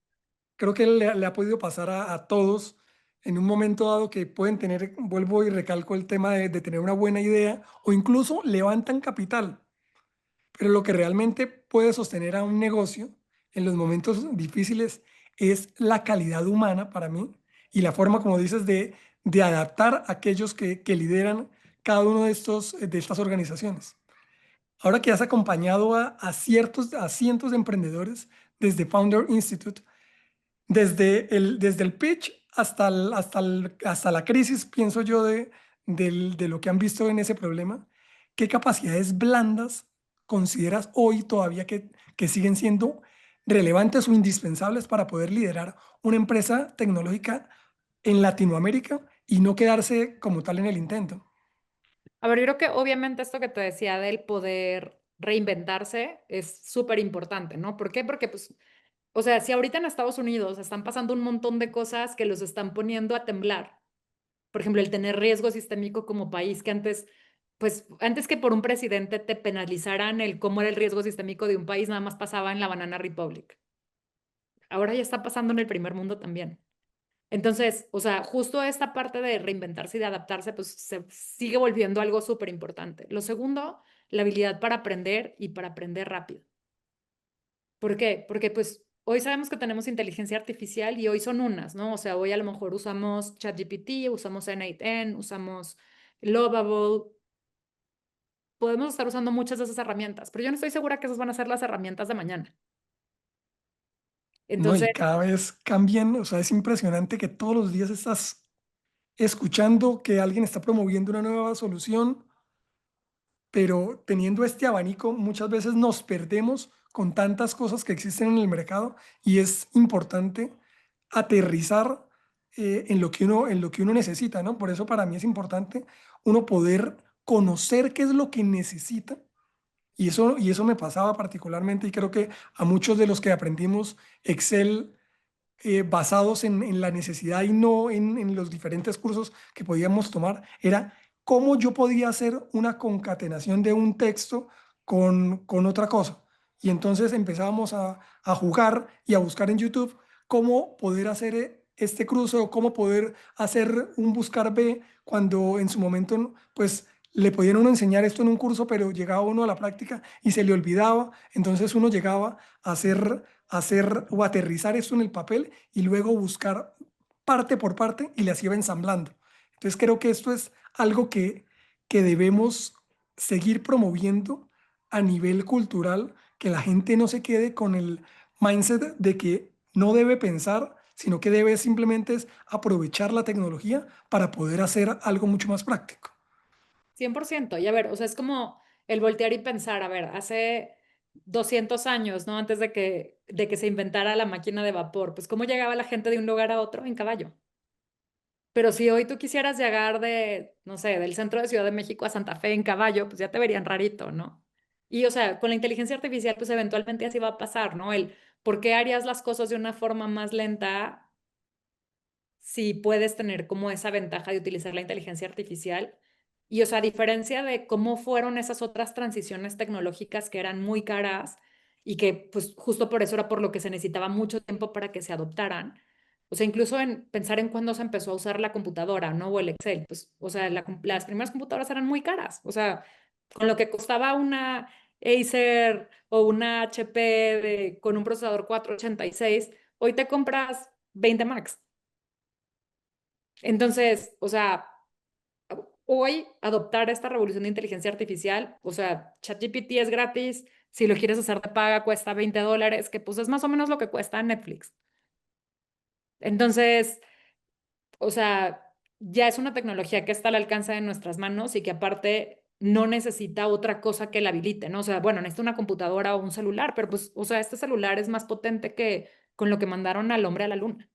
creo que le ha podido pasar a todos en un momento dado que pueden tener, vuelvo y recalco el tema de tener una buena idea o incluso levantan capital, pero lo que realmente puede sostener a un negocio en los momentos difíciles es la calidad humana para mí y la forma, como dices, de adaptar a aquellos que lideran cada uno de de estas organizaciones. Ahora que has acompañado a cientos de emprendedores desde Founder Institute, desde el pitch hasta la crisis, pienso yo, de lo que han visto en ese problema, ¿qué capacidades blandas consideras hoy todavía que siguen siendo relevantes o indispensables para poder liderar una empresa tecnológica en Latinoamérica y no quedarse como tal en el intento? A ver, yo creo que obviamente esto que te decía del poder reinventarse es súper importante, ¿no? ¿Por qué? Porque pues, o sea, si ahorita en Estados Unidos están pasando un montón de cosas que los están poniendo a temblar, por ejemplo, el tener riesgo sistémico como país, que antes, pues antes que por un presidente te penalizaran el cómo era el riesgo sistémico de un país, nada más pasaba en la Banana Republic. Ahora ya está pasando en el primer mundo también. Entonces, o sea, justo esta parte de reinventarse y de adaptarse, pues se sigue volviendo algo súper importante. Lo segundo, la habilidad para aprender y para aprender rápido. ¿Por qué? Porque pues hoy sabemos que tenemos inteligencia artificial y hoy son unas, ¿no? O sea, hoy a lo mejor usamos ChatGPT, usamos N8N, usamos Lovable, podemos estar usando muchas de esas herramientas, pero yo no estoy segura que esas van a ser las herramientas de mañana. No, Entonces, y cada vez cambian, o sea, es impresionante que todos los días estás escuchando que alguien está promoviendo una nueva solución, pero teniendo este abanico muchas veces nos perdemos con tantas cosas que existen en el mercado y es importante aterrizar en lo que uno necesita, ¿no? Por eso para mí es importante uno poder conocer qué es lo que necesita y eso me pasaba particularmente y creo que a muchos de los que aprendimos Excel basados en la necesidad y no en los diferentes cursos que podíamos tomar, era cómo yo podía hacer una concatenación de un texto con otra cosa. Y entonces empezábamos a jugar y a buscar en YouTube cómo poder hacer este cruce o cómo poder hacer un buscar B cuando en su momento, pues, le podían uno enseñar esto en un curso, pero llegaba uno a la práctica y se le olvidaba. Entonces uno llegaba hacer o aterrizar esto en el papel y luego buscar parte por parte y las iba ensamblando. Entonces creo que esto es algo que debemos seguir promoviendo a nivel cultural, que la gente no se quede con el mindset de que no debe pensar, sino que debe simplemente es aprovechar la tecnología para poder hacer algo mucho más práctico. 100%. Y a ver, o sea, es como el voltear y pensar, a ver, hace 200 años, ¿no? Antes de que se inventara la máquina de vapor, pues ¿cómo llegaba la gente de un lugar a otro? En caballo. Pero si hoy tú quisieras llegar de, no sé, del centro de Ciudad de México a Santa Fe en caballo, pues ya te verían rarito, ¿no? Y o sea, con la inteligencia artificial, pues eventualmente así va a pasar, ¿no? El por qué harías las cosas de una forma más lenta si puedes tener como esa ventaja de utilizar la inteligencia artificial. Y o sea, a diferencia de cómo fueron esas otras transiciones tecnológicas que eran muy caras y que pues justo por eso era por lo que se necesitaba mucho tiempo para que se adoptaran. O sea, incluso en pensar en cuándo se empezó a usar la computadora, ¿no? O el Excel, pues, o sea, las primeras computadoras eran muy caras. O sea, con lo que costaba una Acer o una HP con un procesador 486, hoy te compras 20 Macs. Entonces, o sea, hoy adoptar esta revolución de inteligencia artificial, o sea, ChatGPT es gratis, si lo quieres hacer de paga cuesta $20, que pues es más o menos lo que cuesta Netflix. Entonces, o sea, ya es una tecnología que está al alcance de nuestras manos y que aparte no necesita otra cosa que la habilite, ¿no? O sea, bueno, necesita una computadora o un celular, pero pues, o sea, este celular es más potente que con lo que mandaron al hombre a la luna.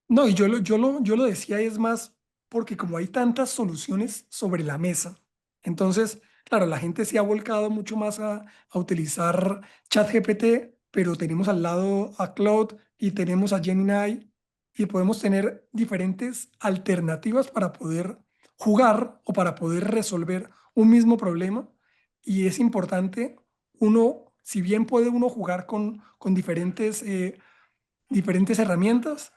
No, y yo lo decía y es más porque como hay tantas soluciones sobre la mesa, entonces, claro, la gente se ha volcado mucho más a utilizar ChatGPT, pero tenemos al lado a Claude y tenemos a Gemini y podemos tener diferentes alternativas para poder jugar o para poder resolver un mismo problema. Y es importante, uno, si bien puede uno jugar con diferentes herramientas,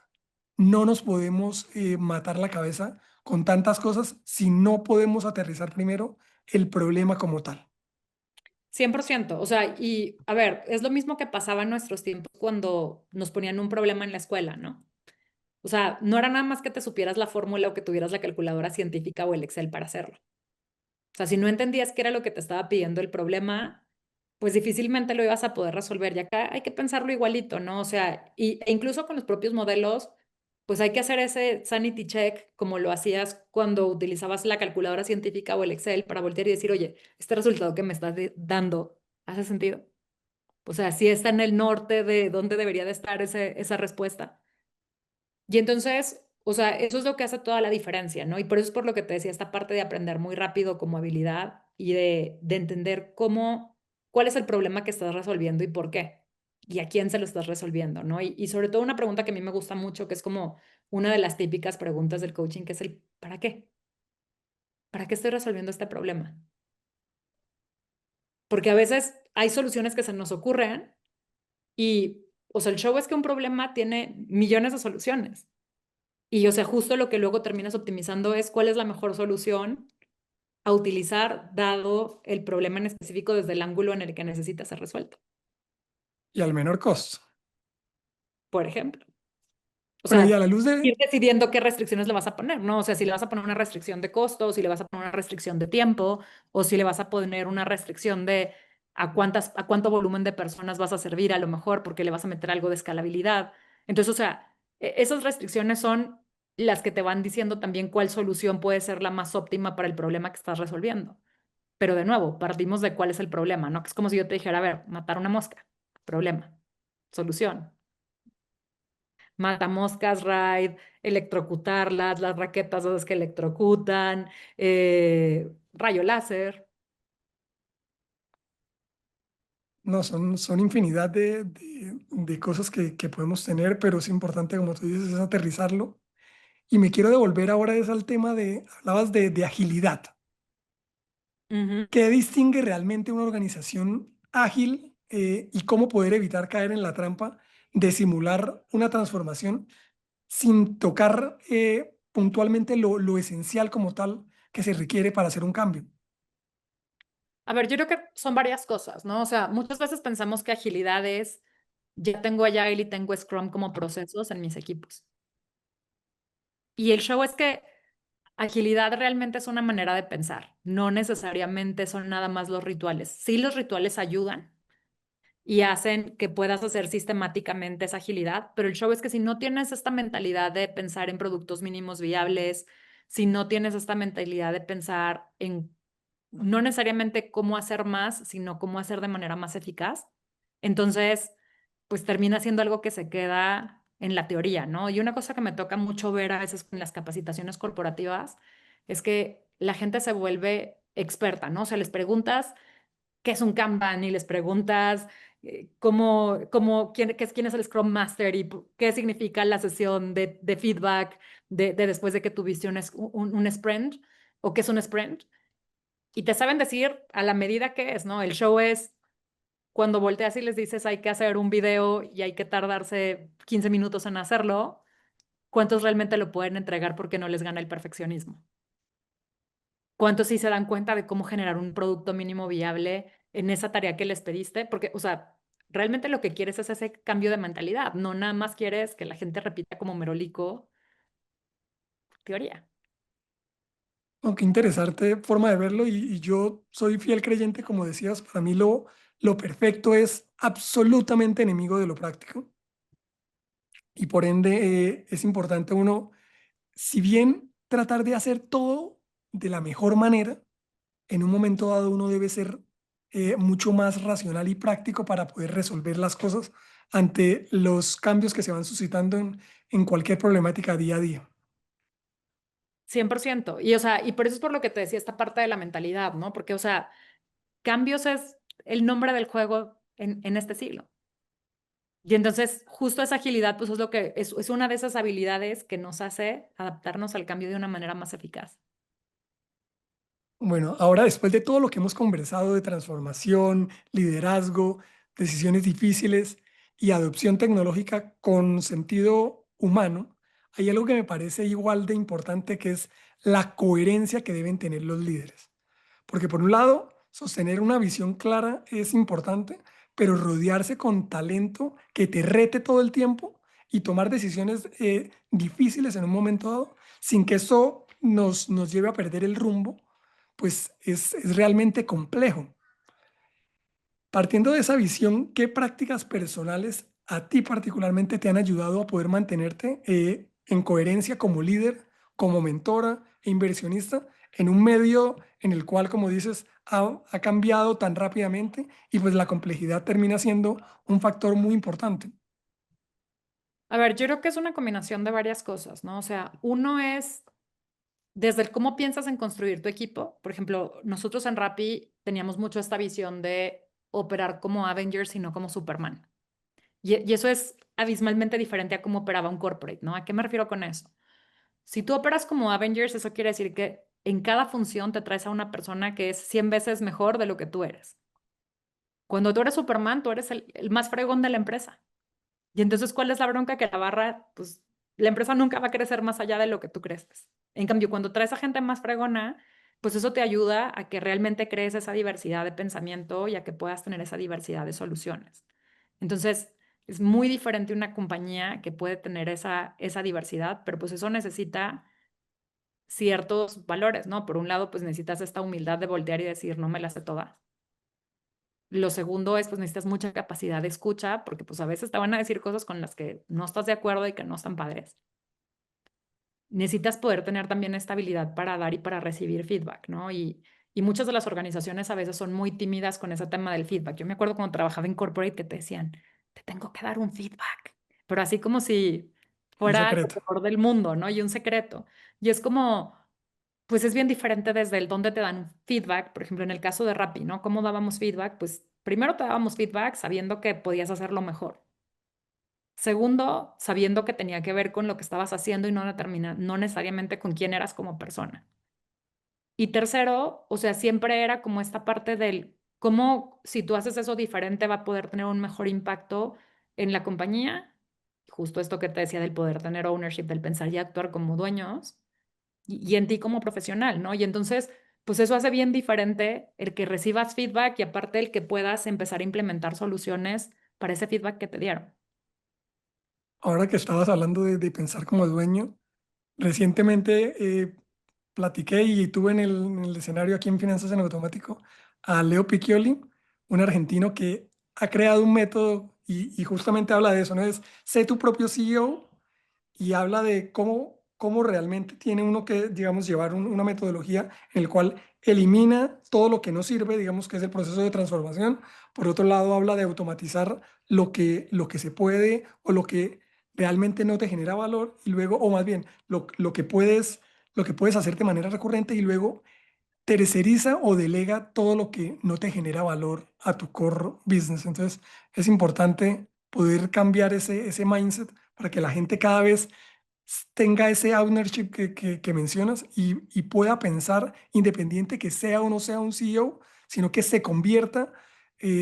no nos podemos matar la cabeza con tantas cosas si no podemos aterrizar primero el problema como tal. 100%. O sea, y a ver, es lo mismo que pasaba en nuestros tiempos cuando nos ponían un problema en la escuela, ¿no? O sea, no era nada más que te supieras la fórmula o que tuvieras la calculadora científica o el Excel para hacerlo. O sea, si no entendías qué era lo que te estaba pidiendo el problema, pues difícilmente lo ibas a poder resolver. Y acá hay que pensarlo igualito, ¿no? O sea, e incluso con los propios modelos, pues hay que hacer ese sanity check como lo hacías cuando utilizabas la calculadora científica o el Excel para voltear y decir, oye, este resultado que me estás dando, ¿hace sentido? O sea, si está en el norte de dónde debería de estar esa respuesta. Y entonces, o sea, eso es lo que hace toda la diferencia, ¿no? Y por eso es por lo que te decía, esta parte de aprender muy rápido como habilidad y de entender cuál es el problema que estás resolviendo y por qué, y a quién se lo estás resolviendo, ¿no? Y sobre todo una pregunta que a mí me gusta mucho, que es como una de las típicas preguntas del coaching, que es el ¿para qué? ¿Para qué estoy resolviendo este problema? Porque a veces hay soluciones que se nos ocurren y, o sea, el show es que un problema tiene millones de soluciones. Y, o sea, justo lo que luego terminas optimizando es cuál es la mejor solución a utilizar dado el problema en específico desde el ángulo en el que necesita ser resuelto, Y al menor costo. por ejemplo. O Bueno, y a sea, la luz de, ir decidiendo qué restricciones le vas a poner, ¿no? O sea, si le vas a poner una restricción de costo, o si le vas a poner una restricción de tiempo, o si le vas a poner una restricción de a cuánto volumen de personas vas a servir a lo mejor, porque le vas a meter algo de escalabilidad. Entonces, o sea, esas restricciones son las que te van diciendo también cuál solución puede ser la más óptima para el problema que estás resolviendo. Pero de nuevo, partimos de cuál es el problema, ¿no? Que es como si yo te dijera, a ver, matar una mosca, problema, solución. Matamoscas, raid, electrocutarlas, las raquetas esas que electrocutan, rayo láser. no, son infinidad de cosas que podemos tener, pero es importante, como tú dices, es aterrizarlo. Y me quiero devolver ahora es al tema hablabas de agilidad. Ujú. ¿Qué distingue realmente una organización ágil y cómo poder evitar caer en la trampa de simular una transformación sin tocar puntualmente lo esencial como tal que se requiere para hacer un cambio? A ver, yo creo que son varias cosas, ¿no? O sea, muchas veces pensamos que agilidad es, ya tengo Agile y tengo Scrum como procesos en mis equipos. Y el show es que agilidad realmente es una manera de pensar, no necesariamente son nada más los rituales. Sí, los rituales ayudan y hacen que puedas hacer sistemáticamente esa agilidad, pero el show es que si no tienes esta mentalidad de pensar en productos mínimos viables, si no tienes esta mentalidad de pensar en no necesariamente cómo hacer más, sino cómo hacer de manera más eficaz, entonces pues termina siendo algo que se queda en la teoría, ¿no? Y una cosa que me toca mucho ver a veces en las capacitaciones corporativas es que la gente se vuelve experta, ¿no? O sea, les preguntas qué es un Kanban y les preguntas quién es el Scrum Master y qué significa la sesión de feedback de después de que tuviste un sprint o qué es un sprint. Y te saben decir a la medida que es, ¿no? El show es cuando volteas y les dices hay que hacer un video y hay que tardarse 15 minutos en hacerlo, ¿cuántos realmente lo pueden entregar porque no les gana el perfeccionismo? ¿Cuántos sí se dan cuenta de cómo generar un producto mínimo viable en esa tarea que les pediste? Porque, o sea, realmente lo que quieres es ese cambio de mentalidad, no nada más quieres que la gente repita como merolico teoría. Aunque interesante forma de verlo y yo soy fiel creyente, como decías, para mí lo perfecto es absolutamente enemigo de lo práctico y por ende es importante uno, si bien tratar de hacer todo de la mejor manera, en un momento dado uno debe ser mucho más racional y práctico para poder resolver las cosas ante los cambios que se van suscitando en cualquier problemática día a día. 100%. Y, o sea, y por eso es por lo que te decía esta parte de la mentalidad, ¿no? Porque, o sea, cambios es el nombre del juego en este siglo. Y entonces, justo esa agilidad, pues es lo que es una de esas habilidades que nos hace adaptarnos al cambio de una manera más eficaz. Bueno, ahora después de todo lo que hemos conversado de transformación, liderazgo, decisiones difíciles y adopción tecnológica con sentido humano, hay algo que me parece igual de importante que es la coherencia que deben tener los líderes. Porque por un lado, sostener una visión clara es importante, pero rodearse con talento que te rete todo el tiempo y tomar decisiones difíciles en un momento dado, sin que eso nos lleve a perder el rumbo, pues es realmente complejo. Partiendo de esa visión, ¿qué prácticas personales a ti particularmente te han ayudado a poder mantenerte en coherencia como líder, como mentora e inversionista en un medio en el cual, como dices, ha cambiado tan rápidamente y pues la complejidad termina siendo un factor muy importante? A ver, yo creo que es una combinación de varias cosas, ¿no? O sea, uno es desde el cómo piensas en construir tu equipo. Por ejemplo, nosotros en Rappi teníamos mucho esta visión de operar como Avengers y no como Superman. Y eso es abismalmente diferente a cómo operaba un corporate, ¿no? ¿A qué me refiero con eso? Si tú operas como Avengers, eso quiere decir que en cada función te traes a una persona que es 100 veces mejor de lo que tú eres. Cuando tú eres Superman, tú eres el más fregón de la empresa. Y entonces, ¿cuál es la bronca? Que la barra, pues la empresa nunca va a crecer más allá de lo que tú creces. En cambio, cuando traes a gente más fregona, pues eso te ayuda a que realmente crees esa diversidad de pensamiento y a que puedas tener esa diversidad de soluciones. Entonces, es muy diferente una compañía que puede tener esa diversidad, pero pues eso necesita ciertos valores, ¿no? Por un lado, pues necesitas esta humildad de voltear y decir, no me las sé todas. Lo segundo es, pues necesitas mucha capacidad de escucha, porque pues a veces te van a decir cosas con las que no estás de acuerdo y que no están padres. Necesitas poder tener también esta habilidad para dar y para recibir feedback, ¿no? Y muchas de las organizaciones a veces son muy tímidas con ese tema del feedback. Yo me acuerdo cuando trabajaba en corporate que te decían, te tengo que dar un feedback, pero así como si Un fuera lo secreto. peor del mundo, ¿no? Y un secreto. Y es como, pues es bien diferente desde el dónde te dan feedback. Por ejemplo, en el caso de Rappi, ¿no? ¿Cómo dábamos feedback? Pues primero te dábamos feedback sabiendo que podías hacerlo mejor. Segundo, sabiendo que tenía que ver con lo que estabas haciendo y no necesariamente con quién eras como persona. Y tercero, o sea, siempre era como esta parte del cómo si tú haces eso diferente va a poder tener un mejor impacto en la compañía. Justo esto que te decía del poder tener ownership, del pensar y actuar como dueños y en ti como profesional, ¿no? Y entonces, pues eso hace bien diferente el que recibas feedback y aparte el que puedas empezar a implementar soluciones para ese feedback que te dieron. Ahora que estabas hablando de pensar como dueño, recientemente platiqué y tuve en el escenario aquí en Finanzas en Automático a Leo Piccioli, un argentino que ha creado un método y justamente habla de eso, ¿no? Es sé tu propio CEO y habla de cómo realmente tiene uno que, digamos, llevar una metodología en el cual elimina todo lo que no sirve, digamos que es el proceso de transformación. Por otro lado, habla de automatizar lo que se puede o lo que realmente no te genera valor y luego, o más bien, lo que puedes hacer de manera recurrente y luego terceriza o delega todo lo que no te genera valor a tu core business. Entonces, es importante poder cambiar ese mindset para que la gente cada vez tenga ese ownership que mencionas y pueda pensar, independiente que sea o no sea un CEO, sino que se convierta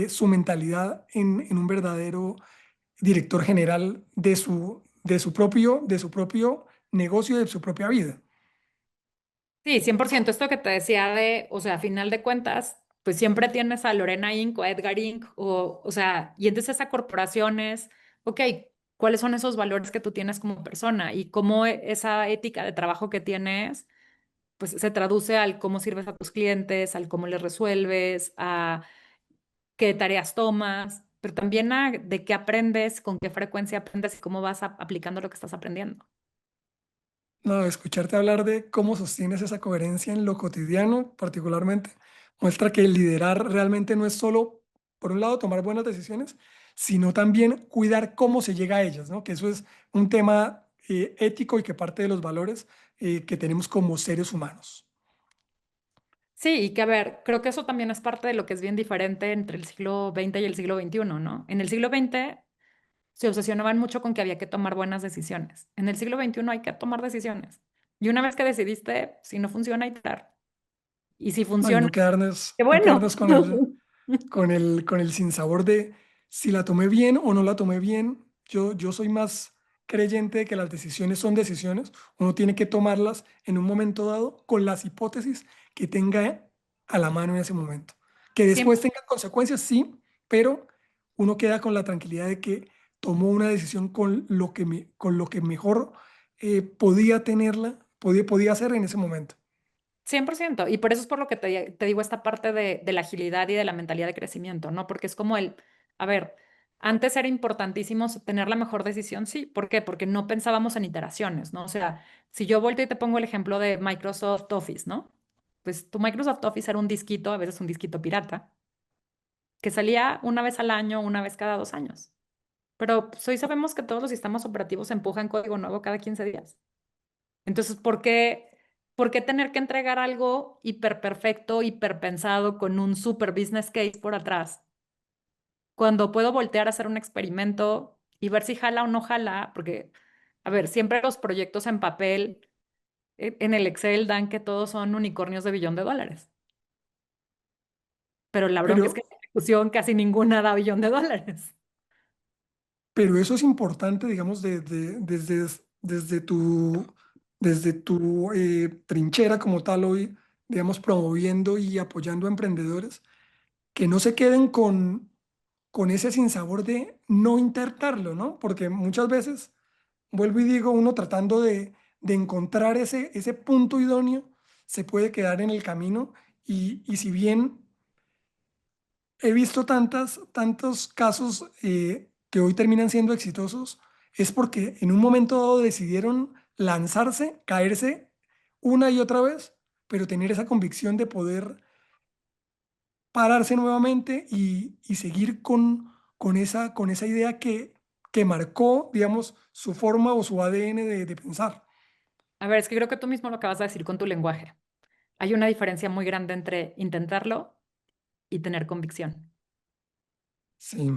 su mentalidad en un verdadero director general de su propio negocio, de su propia vida. Sí, 100%. Esto que te decía de, o sea, a final de cuentas, pues siempre tienes a Lorena Inc. o a Edgar Inc. O sea, y entonces esa corporación es, ok, cuáles son esos valores que tú tienes como persona y cómo esa ética de trabajo que tienes, pues se traduce al cómo sirves a tus clientes, al cómo les resuelves, a qué tareas tomas, pero también a de qué aprendes, con qué frecuencia aprendes y cómo vas aplicando lo que estás aprendiendo. No, escucharte hablar de cómo sostienes esa coherencia en lo cotidiano, particularmente, muestra que liderar realmente no es solo, por un lado, tomar buenas decisiones, sino también cuidar cómo se llega a ellas, ¿no? Que eso es un tema ético y que parte de los valores que tenemos como seres humanos. Sí, y que a ver, creo que eso también es parte de lo que es bien diferente entre el siglo XX y el siglo XXI, ¿no? En el siglo XX se obsesionaban mucho con que había que tomar buenas decisiones. En el siglo XXI hay que tomar decisiones. Y una vez que decidiste, si no funciona, iterar. Y si No, y funciona, qué no bueno. quedarnos con el sinsabor de si la tomé bien o no la tomé bien. Yo soy más creyente de que las decisiones son decisiones. Uno tiene que tomarlas en un momento dado con las hipótesis que tenga a la mano en ese momento. Que después Siempre, tenga consecuencias, sí, pero uno queda con la tranquilidad de que tomó una decisión con lo que mejor podía tenerla, podía hacer en ese momento. 100%. Y por eso es por lo que te digo esta parte de la agilidad y de la mentalidad de crecimiento, ¿no? Porque es como a ver, antes era importantísimo tener la mejor decisión, sí. ¿Por qué? Porque no pensábamos en iteraciones, ¿no? O sea, si yo vuelto y te pongo el ejemplo de Microsoft Office, ¿no? Pues tu Microsoft Office era un disquito, a veces un disquito pirata, que salía una vez al año, una vez cada 2 años. Pero pues, hoy sabemos que todos los sistemas operativos empujan código nuevo cada 15 días. Entonces, por qué tener que entregar algo hiper perfecto, hiper pensado con un super business case por atrás? Cuando puedo voltear a hacer un experimento y ver si jala o no jala, porque, a ver, siempre los proyectos en papel, en el Excel dan que todos son unicornios de $1 billón. Pero la bronca es que Pero en ejecución casi ninguna da $1 billón. Pero eso es importante, digamos, desde tu trinchera como tal hoy, digamos, promoviendo y apoyando a emprendedores, que no se queden con ese sinsabor de no intentarlo, ¿no? Porque muchas veces, vuelvo y digo, uno tratando de encontrar ese punto idóneo, se puede quedar en el camino y si bien he visto tantos casos que hoy terminan siendo exitosos, es porque en un momento dado decidieron lanzarse, caerse una y otra vez, pero tener esa convicción de poder pararse nuevamente y seguir con esa idea que marcó, digamos, su forma o su ADN de pensar. A ver, es que creo que tú mismo lo acabas de decir con tu lenguaje. Hay una diferencia muy grande entre intentarlo y tener convicción. Sí,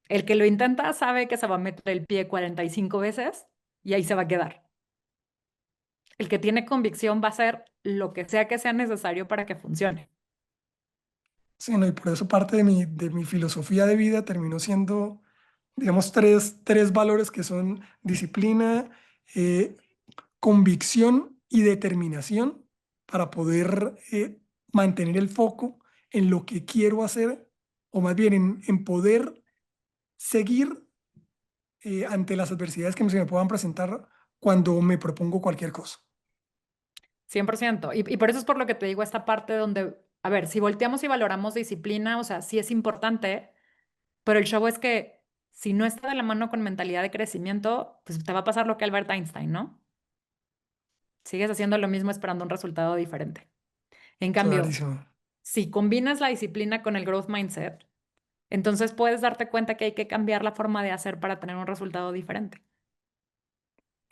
El que lo intenta sabe que se va a meter el pie 45 veces y ahí se va a quedar. El que tiene convicción va a hacer lo que sea necesario para que funcione. sí, no, y por eso parte de mi filosofía de vida terminó siendo, digamos, tres valores que son disciplina, eh, convicción y determinación para poder mantener el foco en lo que quiero hacer, o más bien en poder seguir ante las adversidades que se me puedan presentar cuando me propongo cualquier cosa. 100%. Y por eso es por lo que te digo esta parte donde, a ver, si volteamos y valoramos disciplina, o sea, sí es importante, pero el show es que si no está de la mano con mentalidad de crecimiento, pues te va a pasar lo que Albert Einstein, ¿no? Sigues haciendo lo mismo esperando un resultado diferente. En cambio, Clarísimo. si combinas la disciplina con el growth mindset, entonces puedes darte cuenta que hay que cambiar la forma de hacer para tener un resultado diferente.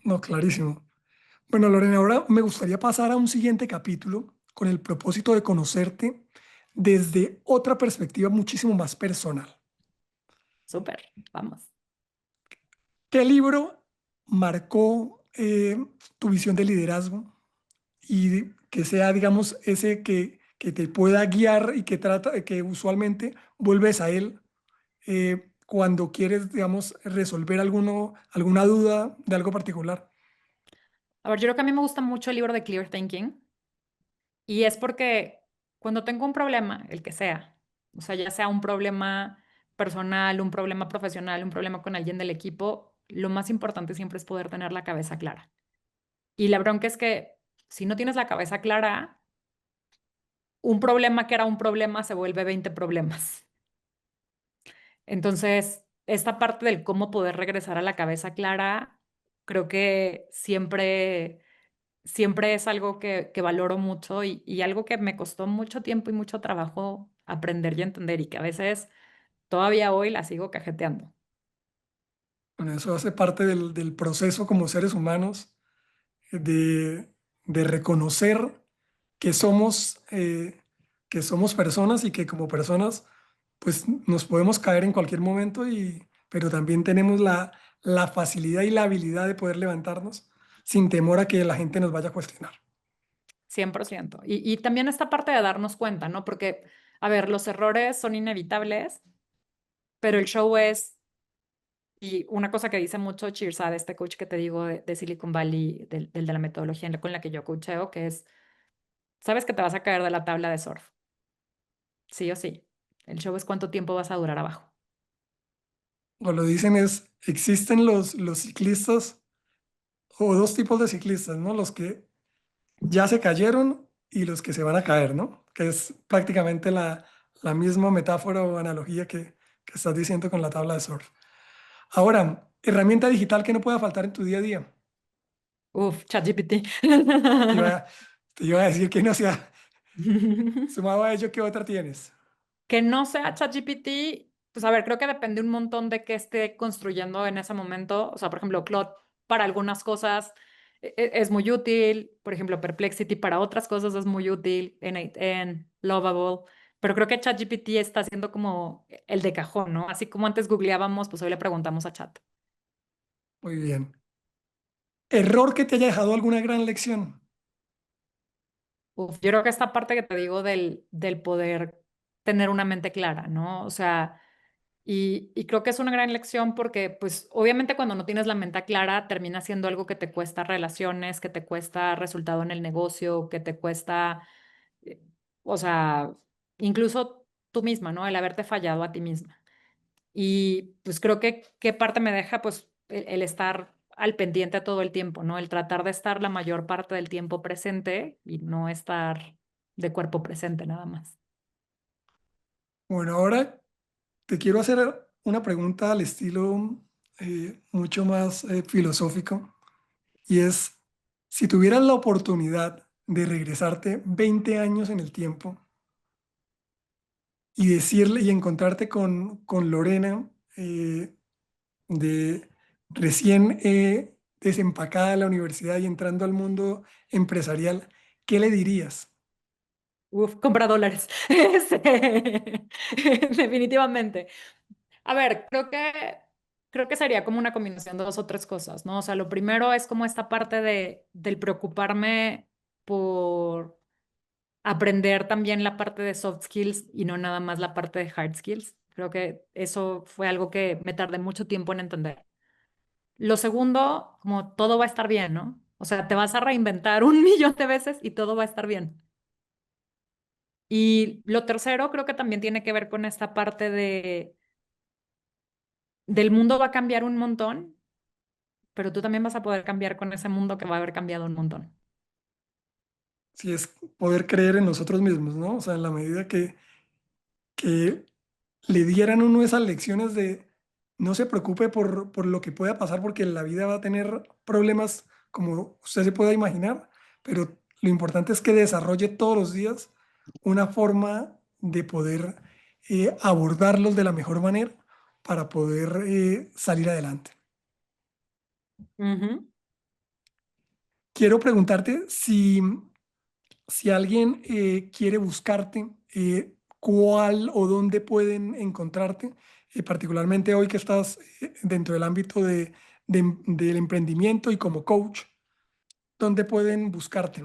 No, clarísimo. Bueno, Lorena, ahora me gustaría pasar a un siguiente capítulo con el propósito de conocerte desde otra perspectiva muchísimo más personal. Súper, vamos. ¿Qué libro marcó tu visión de liderazgo y que sea, digamos, ese que te pueda guiar y que usualmente vuelves a él cuando quieres, digamos, resolver alguna duda de algo particular? A ver, yo creo que a mí me gusta mucho el libro de Clear Thinking y es porque cuando tengo un problema, el que sea, o sea, ya sea un problema personal, un problema profesional, un problema con alguien del equipo, lo más importante siempre es poder tener la cabeza clara. Y la bronca es que si no tienes la cabeza clara, un problema que era un problema se vuelve 20 problemas. Entonces, esta parte del cómo poder regresar a la cabeza clara, creo que siempre es algo que valoro mucho y algo que me costó mucho tiempo y mucho trabajo aprender y entender y que a veces todavía hoy la sigo cajeteando. Bueno, eso hace parte del proceso como seres humanos de, de reconocer que que somos personas y que como personas pues nos podemos caer en cualquier momento, pero también tenemos la facilidad y la habilidad de poder levantarnos sin temor a que la gente nos vaya a cuestionar. 100%. Y también esta parte de darnos cuenta, ¿no? Porque, a ver, los errores son inevitables, pero el show es, y una cosa que dice mucho Chirzad, este coach que te digo de Silicon Valley, del de la metodología con la que yo coacheo, que es, sabes que te vas a caer de la tabla de surf, sí o sí. El show es cuánto tiempo vas a durar abajo. O lo dicen es, existen los ciclistas o dos tipos de ciclistas, ¿no? Los que ya se cayeron y los que se van a caer, ¿no? Que es prácticamente la misma metáfora o analogía que estás diciendo con la tabla de surf. Ahora, herramienta digital que no pueda faltar en tu día a día. Uf, ChatGPT. Te iba a, te iba a decir que no sea sumado a ello, ¿qué otra tienes? Que no sea ChatGPT, pues a ver, creo que depende un montón de qué esté construyendo en ese momento. O sea, por ejemplo, Claude para algunas cosas es muy útil, por ejemplo, Perplexity para otras cosas es muy útil, en Lovable, pero creo que ChatGPT está haciendo como el de cajón, ¿no? Así como antes googleábamos, pues hoy le preguntamos a Chat. Muy bien. Error que te haya dejado alguna gran lección. Uf, yo creo que esta parte que te digo del poder tener una mente clara, ¿no? O sea, y creo que es una gran lección porque, pues, obviamente cuando no tienes la mente clara, termina siendo algo que te cuesta relaciones, que te cuesta resultado en el negocio, que te cuesta, eh, o sea, incluso tú misma, ¿no? El haberte fallado a ti misma. Y pues creo que qué parte me deja, pues, el estar al pendiente todo el tiempo, ¿no? El tratar de estar la mayor parte del tiempo presente y no estar de cuerpo presente nada más. Bueno, ahora te quiero hacer una pregunta al estilo mucho más filosófico y es, si tuvieras la oportunidad de regresarte 20 años en el tiempo y decirle y encontrarte con Lorena de recién desempacada de la universidad y entrando al mundo empresarial, ¿qué le dirías? Uf, compra dólares. Definitivamente. A ver, creo que sería como una combinación de dos o tres cosas, ¿no? O sea, lo primero es como esta parte del preocuparme por aprender también la parte de soft skills y no nada más la parte de hard skills. Creo que eso fue algo que me tardé mucho tiempo en entender. Lo segundo, como todo va a estar bien, ¿no? O sea, te vas a reinventar un millón de veces y todo va a estar bien. Y lo tercero creo que también tiene que ver con esta parte del mundo va a cambiar un montón, pero tú también vas a poder cambiar con ese mundo que va a haber cambiado un montón. Si es poder creer en nosotros mismos, ¿no? O sea, en la medida que le dieran a uno esas lecciones de no se preocupe por lo que pueda pasar, porque la vida va a tener problemas como usted se pueda imaginar, pero lo importante es que desarrolle todos los días una forma de poder abordarlos de la mejor manera para poder salir adelante. Ujú. Quiero preguntarte si alguien quiere buscarte, ¿cuál o dónde pueden encontrarte? Particularmente hoy que estás dentro del ámbito del emprendimiento y como coach, ¿dónde pueden buscarte?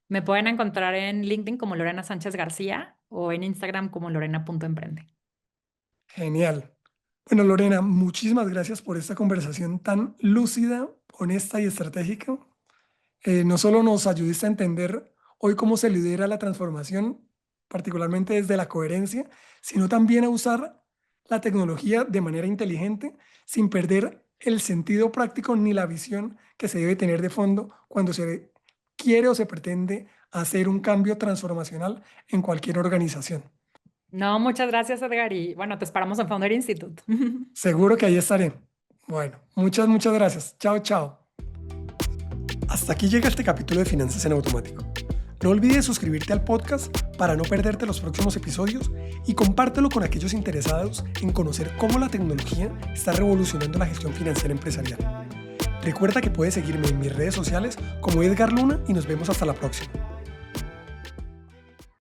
Me pueden encontrar en LinkedIn como Lorena Sánchez García o en Instagram como lorena.emprende. Genial. Bueno, Lorena, muchísimas gracias por esta conversación tan lúcida, honesta y estratégica. No solo nos ayudiste a entender hoy cómo se lidera la transformación, particularmente desde la coherencia, sino también a usar la tecnología de manera inteligente sin perder el sentido práctico ni la visión que se debe tener de fondo cuando se quiere o se pretende hacer un cambio transformacional en cualquier organización. No, muchas gracias, Edgar. Y bueno, te esperamos en Founder Institute. Seguro que ahí estaré. Bueno, muchas gracias. Chao, chao. Hasta aquí llega este capítulo de Finanzas en Automático. No olvides suscribirte al podcast para no perderte los próximos episodios y compártelo con aquellos interesados en conocer cómo la tecnología está revolucionando la gestión financiera empresarial. Recuerda que puedes seguirme en mis redes sociales como Edgar Luna y nos vemos hasta la próxima.